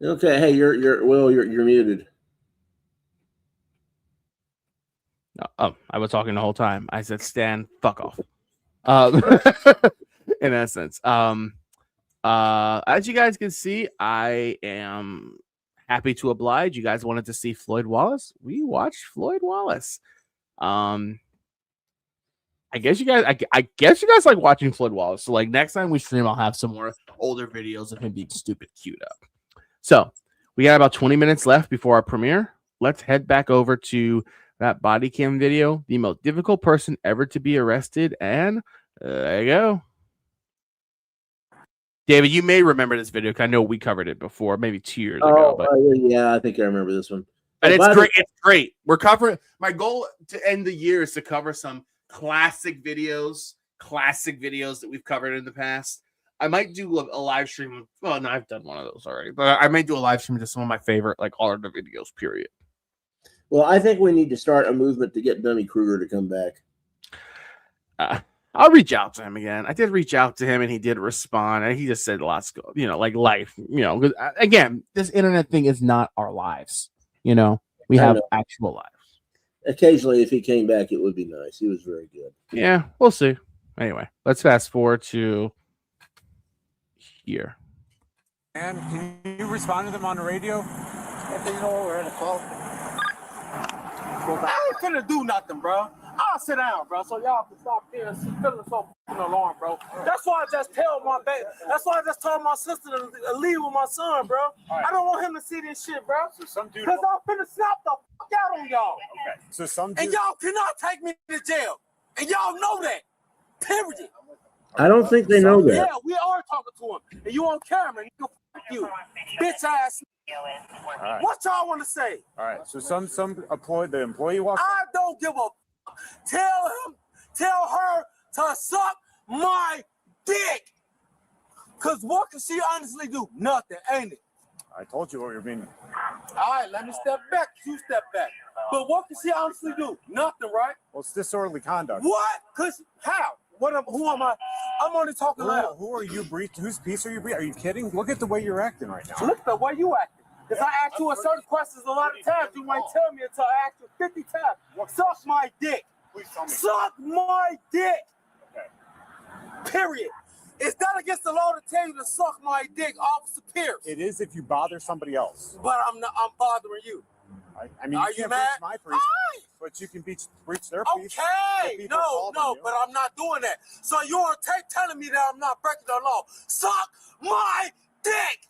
Okay, hey, you're muted. Oh, I was talking the whole time. I said, Stan, fuck off. In essence. As you guys can see, I am happy to oblige. You guys wanted to see Floyd Wallace? We watched Floyd Wallace. I guess you guys like watching Floyd Wallace. So like next time we stream, I'll have some more older videos of him being stupid queued up. So we got about 20 minutes left before our premiere. Let's head back over to that body cam video, the most difficult person ever to be arrested. And there you go. David, you may remember this video because I know we covered it before, maybe 2 years ago. But Yeah, I think I remember this one. and it's great. It's great. We're covering. My goal to end the year is to cover some classic videos that we've covered in the past. I might do a live stream. Well, no, I've done one of those already, but I may do a live stream to some of my favorite, like all of the videos, period. Well, I think we need to start a movement to get Dummy Kruger to come back. I'll reach out to him again. I did reach out to him, and he did respond. And he just said lots, like life. Because again, this internet thing is not our lives. We have actual lives. Occasionally, if he came back, it would be nice. He was very good. Yeah, we'll see. Anyway, let's fast forward to here. And can you respond to them on the radio? If they know we're in a call. I ain't finna do nothing, bro. I'll sit down, bro, so y'all can stop feeling so fucking alarmed, bro. That's why I just tell my baby. That's why I just told my sister to leave with my son, bro. Right. I don't want him to see this shit, bro. So some dude. Because I'm finna snap the fuck out on y'all. Okay. So some dude. And y'all cannot take me to jail. And y'all know that. Period. I don't think they know that. Yeah, we are talking to him. And you on camera, and you fuck you. Bitch ass. Right. What y'all want to say? All right. So some the employee walked. I don't give a. Tell her to suck my dick. Cause what can she honestly do? Nothing, ain't it? I told you what you're being. All right, let me step back. You step back. But what can she honestly do? Nothing, right? Well, it's disorderly conduct. What? Cause how? Who am I? I'm only talking loud. Who are you breathing? Whose piece are you breathing? Are you kidding? Look at the way you're acting right now. Look at the way you acting. Because I asked you a certain questions a lot of times. You might tell me until I asked you 50 times. Suck my dick. Suck my dick. Okay. Period. It's not against the law to tell you to suck my dick, Officer Pierce. It is if you bother somebody else. But I'm bothering you. I mean, Are you you can't mad? breach my peace, but you can breach their peace. Okay. No, but I'm not doing that. So you on tape telling me that I'm not breaking the law. Suck my dick.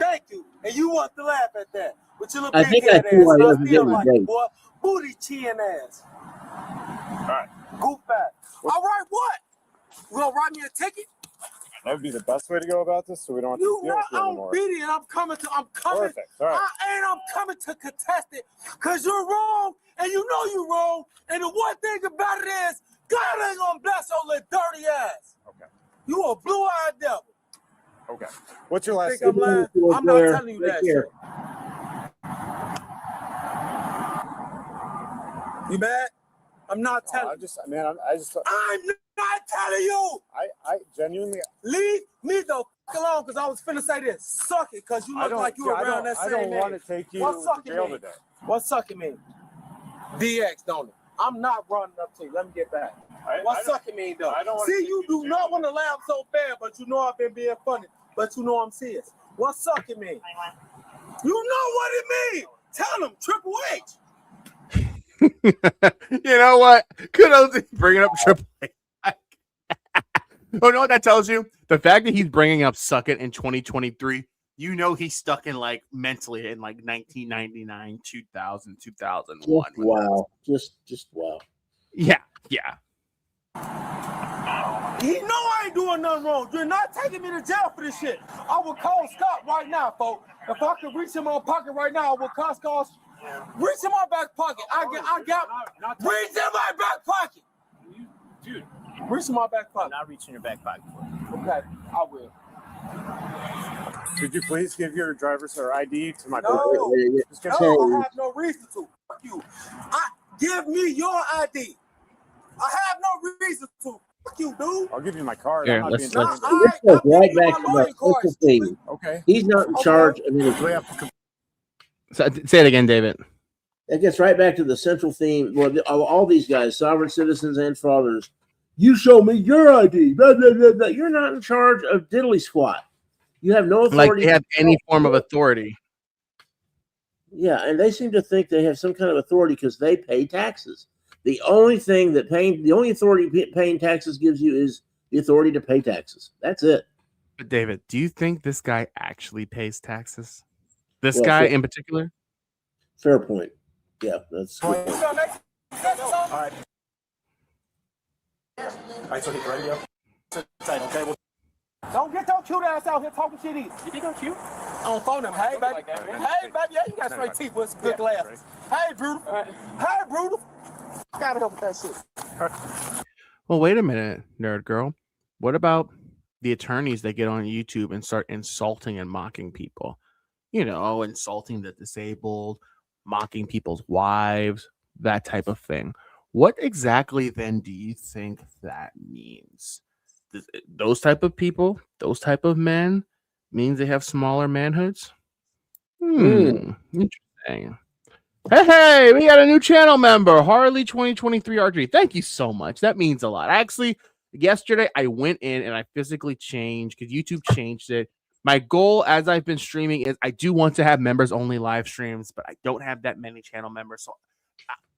Thank you. And you want to laugh at that. But you look I big think head I see ass. why And he I doesn't still get like any it, date. boy. Booty chin ass. All right. Goof ass. All right, what? You gonna write me a ticket? That would be the best way to go about this, so we don't have to You deal know with you I'm anymore. beating. I'm coming. Perfect. All right. I'm coming to contest it because you're wrong and you know you're wrong. And the one thing about it is, God ain't gonna bless your little dirty ass. Okay. You a blue-eyed devil. Okay. What's your last Think I'm lying? I'm not telling you that shit. You mad? I'm not telling you. I'm not telling you. I genuinely. Leave me the fuck alone because I was finna say this. Suck it because you look like you around that same age. I don't want to take you to jail today. What sucking mean? DX, don't it? I'm not running up to you. Let me get back. What sucking mean, though? See, you do not want to laugh so bad, but you know I've been being funny. But you know I'm serious. What sucking mean? You know what it means. Tell them, Triple H. You know what? Kudos to bringing up Triple H. Oh, know what that tells you? The fact that he's bringing up Suck It in 2023, you know he's stuck in like mentally in like 1999, 2000, 2001. Wow. Just wow. Yeah. He know I ain't doing nothing wrong. You're not taking me to jail for this shit. I will call Scott right now, folks. If I could reach in my pocket right now, I will call Scott. Reach in my back pocket. I got reach in my back pocket. Dude. Reach in my back pocket. Not reach in your back pocket. Okay, I will. Could you please give your driver's or ID to my No, Just I have no reason to. Fuck you. Give me your ID. I have no reason to. Fuck you, dude. I'll give you my card. Here, I'm not let's- being let's- This goes right back to the central theme. Okay. He's not in charge of anything. Say it again, David. It gets right back to the central theme. Well, all these guys, sovereign citizens and FrAuditors, you show me your ID. Blah, blah, blah, blah. You're not in charge of diddly squat. You have no authority. Like they have any form of authority. Yeah, and they seem to think they have some kind of authority because they pay taxes. The only authority paying taxes gives you is the authority to pay taxes. That's it. But David, do you think this guy actually pays taxes? This guy in particular? Fair point. Yeah, that's good point. All right. All right, so hit radio. Okay, well, Don't get your cute ass out here talking shit either. You think I'm cute? On phone them. Hey, baby. Hey, baby. Yeah, you got straight teeth with some good glasses. Hey, brutal. Hey, brutal. Gotta help with that shit. Well, wait a minute, nerd girl. What about the attorneys that get on YouTube and start insulting and mocking people? You know, insulting the disabled, mocking people's wives, that type of thing. What exactly then do you think that means? Those type of people, those type of men, means they have smaller manhoods? Interesting. Hey, we got a new channel member, Harley 2023 Archery. Thank you so much. That means a lot. Actually, yesterday I went in and I physically changed because YouTube changed it. My goal as I've been streaming is I do want to have members only live streams, but I don't have that many channel members. So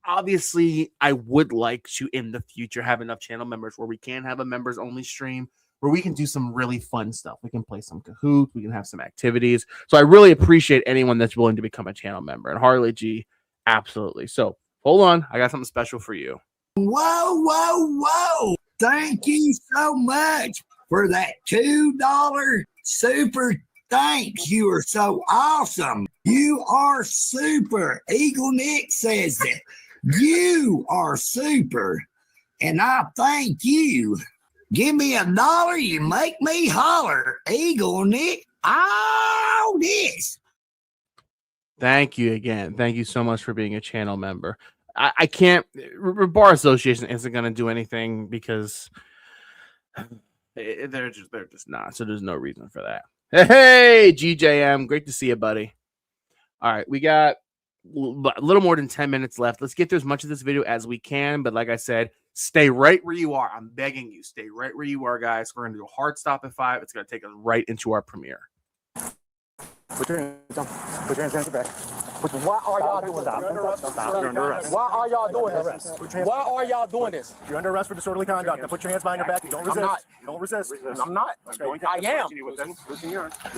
obviously I would like to in the future have enough channel members where we can have a members only stream where we can do some really fun stuff. We can play some Kahoot. We can have some activities. So I really appreciate anyone that's willing to become a channel member. And Harley G, absolutely. So hold on. I got something special for you. Whoa. Thank you so much for that $2 super thanks. You are so awesome. You are super. Eagle Nick says that. You are super. And I thank you. Give me $1, you make me holler. Eagle Nick, all this. Thank you again. Thank you so much for being a channel member. I can't, Bar Association isn't going to do anything because they're just not. So there's no reason for that. Hey, GJM. Great to see you, buddy. All right, we got a little more than 10 minutes left. Let's get through as much of this video as we can. But like I said, stay right where you are. I'm begging you. Stay right where you are, guys. We're going to do a hard stop at 5. It's going to take us right into our premiere. Put your hands down. Put your hands behind your back. Why are y'all doing this? You're under arrest. Why are y'all doing this? Why are y'all doing this? You're under arrest for disorderly conduct. Now put your hands behind your back. You don't resist. I'm not. Don't resist. I'm not. I am.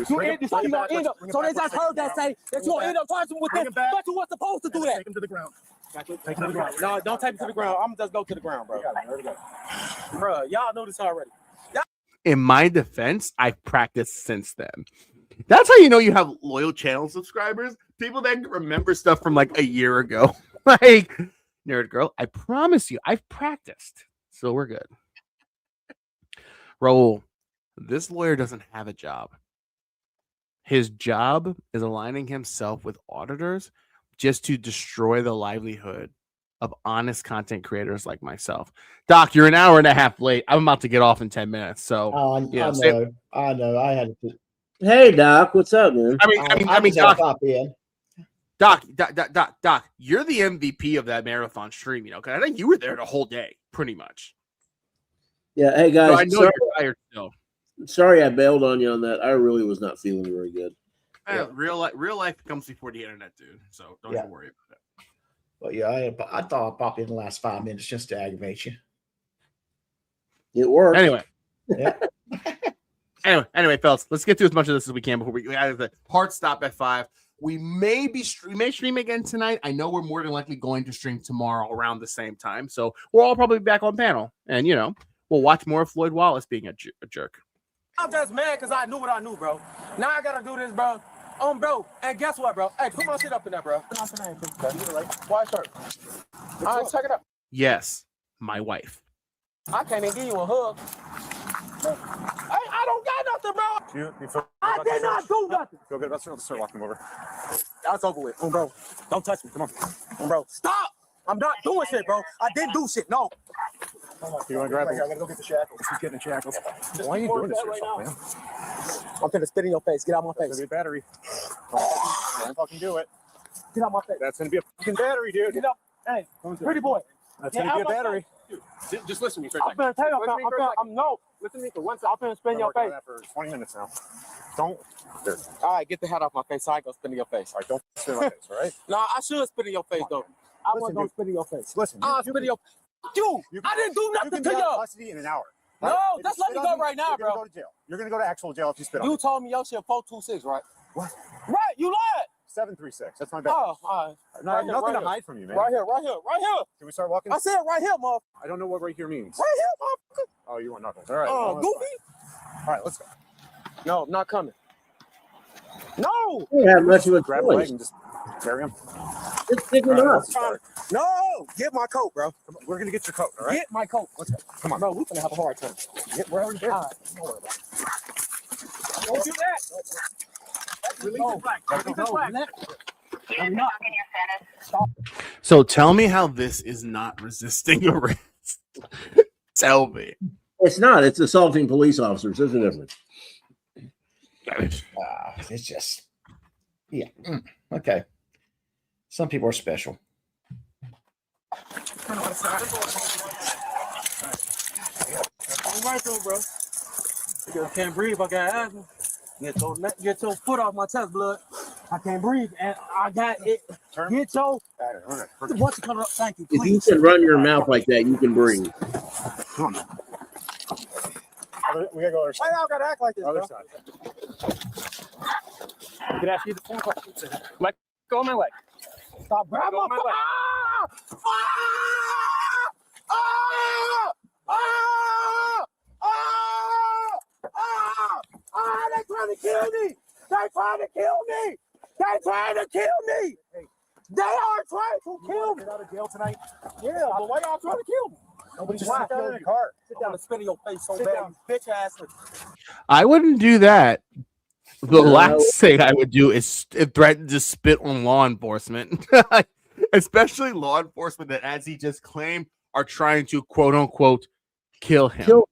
So they just heard that say that you'll end up charging with this, but you weren't supposed to do that. Take him to the ground. Take him to the ground. No, don't take him to the ground. I'm just go to the ground, bro. Bro, y'all know this already. In my defense, I've practiced since then. That's how you know you have loyal channel subscribers. People that remember stuff from like a year ago. Like, nerd girl, I promise you, I've practiced. So we're good. Raul, this lawyer doesn't have a job. His job is aligning himself with auditors just to destroy the livelihood of honest content creators like myself. Doc, you're an hour and a half late. I'm about to get off in 10 minutes. So I know. I had to. Hey, Doc, what's up, man? I mean, Doc, Doc, you're the MVP of that marathon stream, you know, because I think you were there the whole day, pretty much. Yeah, hey, guys. So I know you're tired still. Sorry I bailed on you on that. I really was not feeling very good. Real life comes before the internet, dude. So don't even worry about it. Well, yeah, I thought I'd pop in the last 5 minutes just to aggravate you. It worked. Anyway. Yeah. Anyway, fellas, let's get through as much of this as we can before we have the hard stop at 5. We may stream again tonight. I know we're more than likely going to stream tomorrow around the same time. So we're all probably back on panel. And, you know, we'll watch more of Floyd Wallace being a jerk. I'm just mad because I knew what I knew, bro. Now I got to do this, bro. Bro. And guess what, bro? Hey, put my shit up in there, bro. White shirt. All right, check it out. Yes, my wife. I can't even give you a hug. I don't got nothing, bro. You feel I did not do nothing. Feel good about it? Let's start walking over. That's over with. Bro. Don't touch me. Come on. Bro. Stop. I'm not doing shit, bro. I didn't do shit. No. You want to grab it? I gotta go get the shackles. She's getting the shackles. Why are you doing this right now, man? I'm finna spit in your face. Get out my face. That's gonna be a battery. Don't fucking do it. Get out my face. That's gonna be a fucking battery, dude. Get up. Hey, pretty boy. That's gonna be a battery. Dude, just listen to me for a second. I'm finna tell you, no. Listen to me for 1 second. I'm finna spit in your face. For 20 minutes now. Don't. There. All right, get the hat off my face so I go spit in your face. All right, don't spit in my face, all right? No, I should spit in your face, though. I wasn't gonna spit in your face. Listen, I'll spit in your face. I didn't do nothing to you. Custody in an hour. No, just let me go right now, bro. You're gonna go to jail. You're gonna go to actual jail if you spit on me. You told me your shit 426, right? What? Right, you lied. 736. That's my bad. Oh, all right. Nothing to hide from you, man. Right here. Can we start walking? I said right here, motherfucker. I don't know what right here means. Right here, motherfucker. Oh, you want knuckles. All right. Oh, goofy. All right, let's go. No, I'm not coming. No. You don't have much of a grab a leg and just carry him. Just pick it up. No, get my coat, bro. We're gonna get your coat, all right? Get my coat. Let's go. Come on, bro. We're gonna have a hard time. We're already there. All right. Don't worry about it. Don't do that. Release the flag. Release the flag. I'm not. Stop. So tell me how this is not resisting arrest. Tell me. It's not. It's assaulting police officers. There's a difference. It's just, yeah. Okay. Some people are special. All right, though, bro. I can't breathe. I got asthma. Get your foot off my chest, blood. I can't breathe, and I got it. Get your. Once you come up, thank you. If you can run your mouth like that, you can breathe. Come on. We gotta go other side. Why y'all gotta act like this, Other bro? side. You can ask you the same question. Let go of my leg. Stop grabbing my leg. They trying to kill me. They trying to kill me. They trying to kill me. They are trying to kill me. Get out of jail tonight. Yeah, but why y'all trying to kill me? Nobody just sit down in the car. Sit down and spit in your face so bad, bitch ass. I wouldn't do that. The last thing I would do is threaten to spit on law enforcement, especially law enforcement that, as he just claimed, are trying to quote unquote kill him.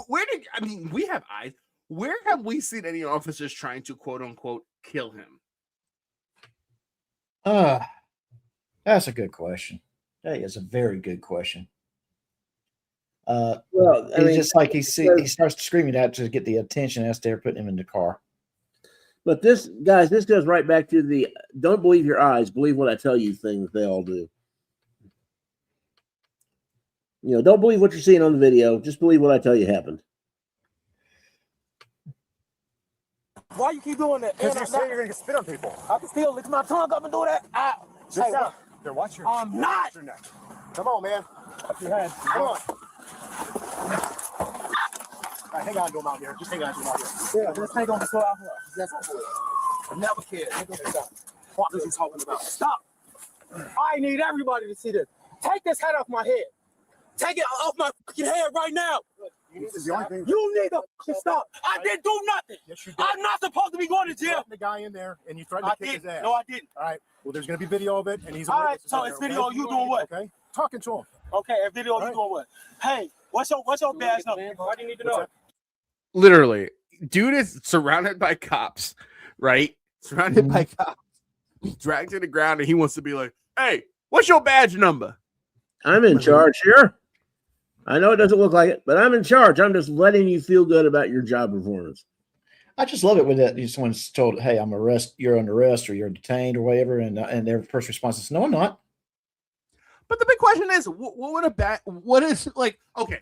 Where did I mean? We have eyes. Where have we seen any officers trying to quote unquote kill him? That's a good question. That is a very good question. Well, I it's mean, just like he starts screaming out to get the attention as they're putting him in the car. But this, guys, this goes right back to the don't believe your eyes, believe what I tell you things they all do. You know, don't believe what you're seeing on the video. Just believe what I tell you happened. Why you keep doing that? Because you're saying you're going to spit on people. I can still lick my tongue up and do that. Sit down. There, watch your. I'm not. Your neck. Come on, man. Up your head. Come on. All right, hang on to him out here. Just hang on to him out here. Yeah, just hang on to him out here. That's what I never cared. What is he talking about? Stop. I need everybody to see this. Take this head off my head. Take it off my fucking head right now. You need to stop. I didn't do nothing. Yes, you did. I'm not supposed to be going to jail. The guy in there and you threatened to kick his ass. No, I didn't. All right. Well, there's going to be video of it, and he's all right. So it's video of you doing what? Okay. Talking to him. Okay, a video of you doing what? Hey, what's your badge number? Why do you need to know? Literally, dude is surrounded by cops, right? Surrounded by cops. He's dragged to the ground, and he wants to be like, "Hey, what's your badge number?" I'm in charge here. I know it doesn't look like it, but I'm in charge. I'm just letting you feel good about your job performance. I just love it when that someone's told, "Hey, you're under arrest, or you're detained, or whatever," and their first response is, "No, I'm not." But the big question is, what is like? Okay,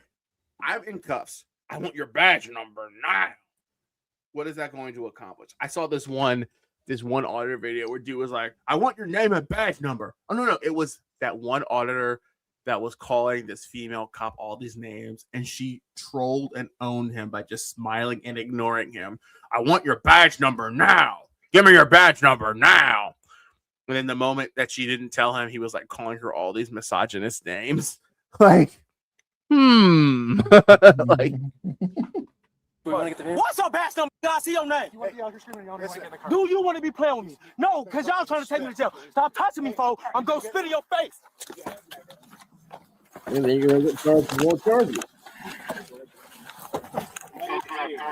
I'm in cuffs. I want your badge number now. What is that going to accomplish? I saw this one auditor video where dude was like, "I want your name and badge number." Oh no, it was that one auditor that was calling this female cop all these names, and she trolled and owned him by just smiling and ignoring him. "I want your badge number now. Give me your badge number now." And then the moment that she didn't tell him, he was like calling her all these misogynist names. Like, like. What's your badge number? I see your name. Do you want to be playing with me? No, because y'all trying to take me to jail. Stop touching me, folks. I'm going to spit in your face. And then you're going to get charged for more charges.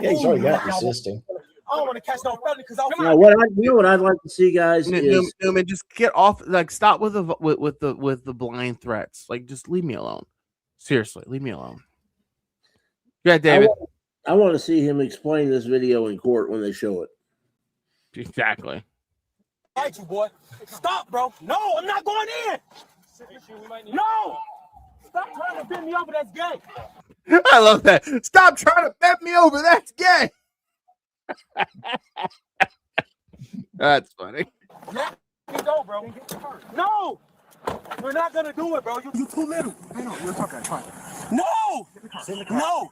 Yeah, he's already got resisting. I don't want to catch no felony because what I'd like to see, guys, is Newman, just get off. Like, stop with the blind threats. Like, just leave me alone. Seriously, leave me alone. Yeah, David. I want to see him explain this video in court when they show it. Exactly. Fight you, boy. Stop, bro. No, I'm not going in. No. Stop trying to bend me over. That's gay. I love that. Stop trying to bend me over. That's gay. That's funny. Let me go, bro. No. We're not going to do it, bro. You too little. I know. You're talking. Fine. No. No.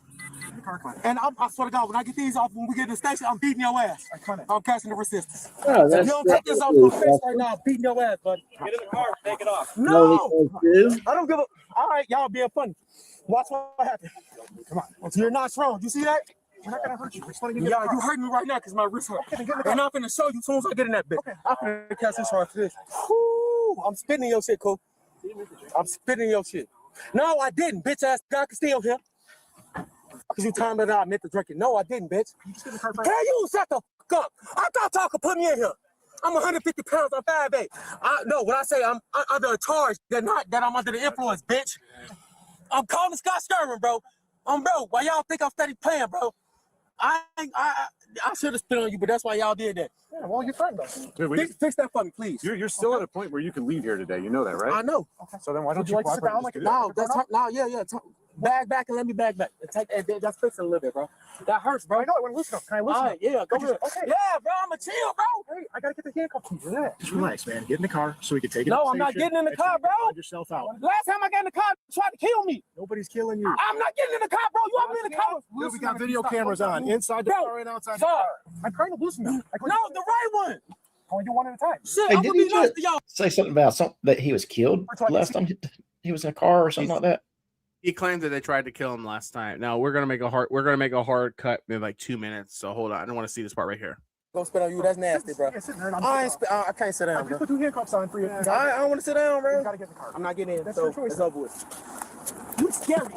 And I swear to God, when I get these off, when we get to the station, I'm beating your ass. I'm catching the resistance. Oh, if you don't take this off my face right now, I'm beating your ass, buddy. Get in the car, take it off. No, I don't give a. All right, y'all being funny. Watch what happens. Come on. You're not strong. You see that? We're not going to hurt you. We're just you hurt me right now because my wrist hurt. And I'm going to show you as soon as I get in that bitch. Okay. I'm going to catch this charge for this. Woo, I'm spitting in your shit, Cole. I'm spitting in your shit. No, I didn't, bitch ass. God can steal him. Because you told me that I meant to drink it. No, I didn't, bitch. Can you shut the fuck up? I thought y'all could put me in here. I'm 150 pounds. I'm 5'8". No, when I say I'm under a charge, that I'm under the influence, bitch. I'm calling Scott Sherman, bro. Bro, why y'all think I'm steady playing, bro? I should have spit on you, but that's why y'all did that. Yeah, well, you're friend, though. Fix that for me, please. You're still at a point where you can leave here today. You know that, right? I know. Okay. So then why don't you like to sit down like a dog? Yeah. Bag back and let me bag back. Just fix it a little bit, bro. That hurts, bro. I know it. When loosen up. Can I loosen up? Yeah, go ahead. Okay. Yeah, bro. I'm a chill, bro. Hey, I gotta get the handcuffs. Relax. Just relax, man. Get in the car so we can take it. No, I'm not getting in the car, bro. Yourself out. Last time I got in the car, you tried to kill me. Nobody's killing you. I'm not getting in the car, bro. You want me in the car? Dude, we got video cameras on inside the car and outside the car. I'm trying to loosen up. No, the right one. Only do one at a time. Shit, Hey, I'm didn't gonna he be nice to y'all. say something about that he was killed last time he was in a car or something like that? He claimed that they tried to kill him last time. Now we're gonna make a hard cut in like 2 minutes. So hold on, I don't want to see this part right here. Go spit on you. That's nasty, bro. I can't sit down, bro. Put 2 handcuffs on for you. I don't want to sit down, bro. You gotta get in the car. I'm not getting in. That's so your choice. it's over with. You scary.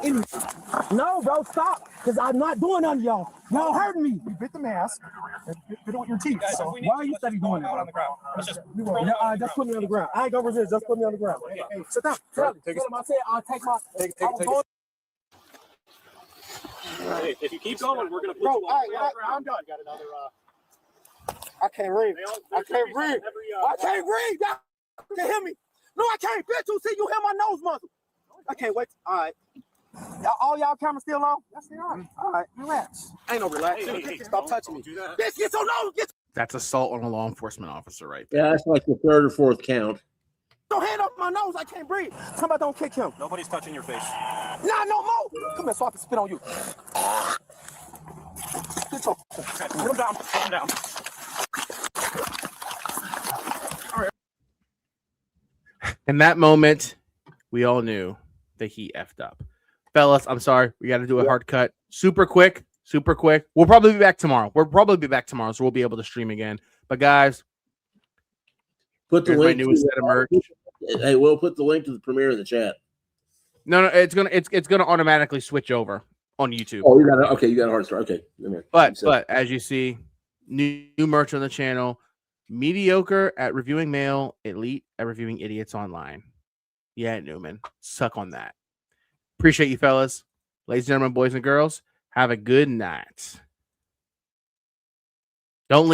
No, bro, stop. Because I'm not doing none of y'all. Y'all hurting me. You bit the mask and bit it with your teeth. So why are you steady doing that? On the ground. Just put me on the ground. I ain't gonna resist. Just put me on the ground. Hey, sit down. Tell him I said I'll take my. Take it. Hey, if you keep going, we're gonna put Bro, you on the ground. I'm done. Got another. I can't read. I can't read. I can't read. Y'all can hear me. No, I can't. Bitch, you see, you hear my nose muscle. I can't wait. All right. All y'all cameras still on? That's all right. All right, relax. Ain't no relax. Hey, stop touching me. Bitch, get your nose. That's assault on a law enforcement officer, right there. Yeah, that's like the third or fourth count. Don't hand up my nose. I can't breathe. Somebody don't kick him. Nobody's touching your face. Nah, no more. Come here so I can spit on you. Get your. Put him down. Put him down. In that moment, we all knew that he effed up. Fellas, I'm sorry. We got to do a hard cut. Super quick. We'll probably be back tomorrow. So we'll be able to stream again. But guys, put the link my newest set of merch. Hey, we'll put the link to the premiere in the chat. No, it's gonna automatically switch over on YouTube. Oh, you got a hard start. Okay. But as you see, new merch on the channel. Mediocre at reviewing mail, elite at reviewing idiots online. Yeah, Newman. Suck on that. Appreciate you, fellas. Ladies and gentlemen, boys and girls, have a good night. Don't leave.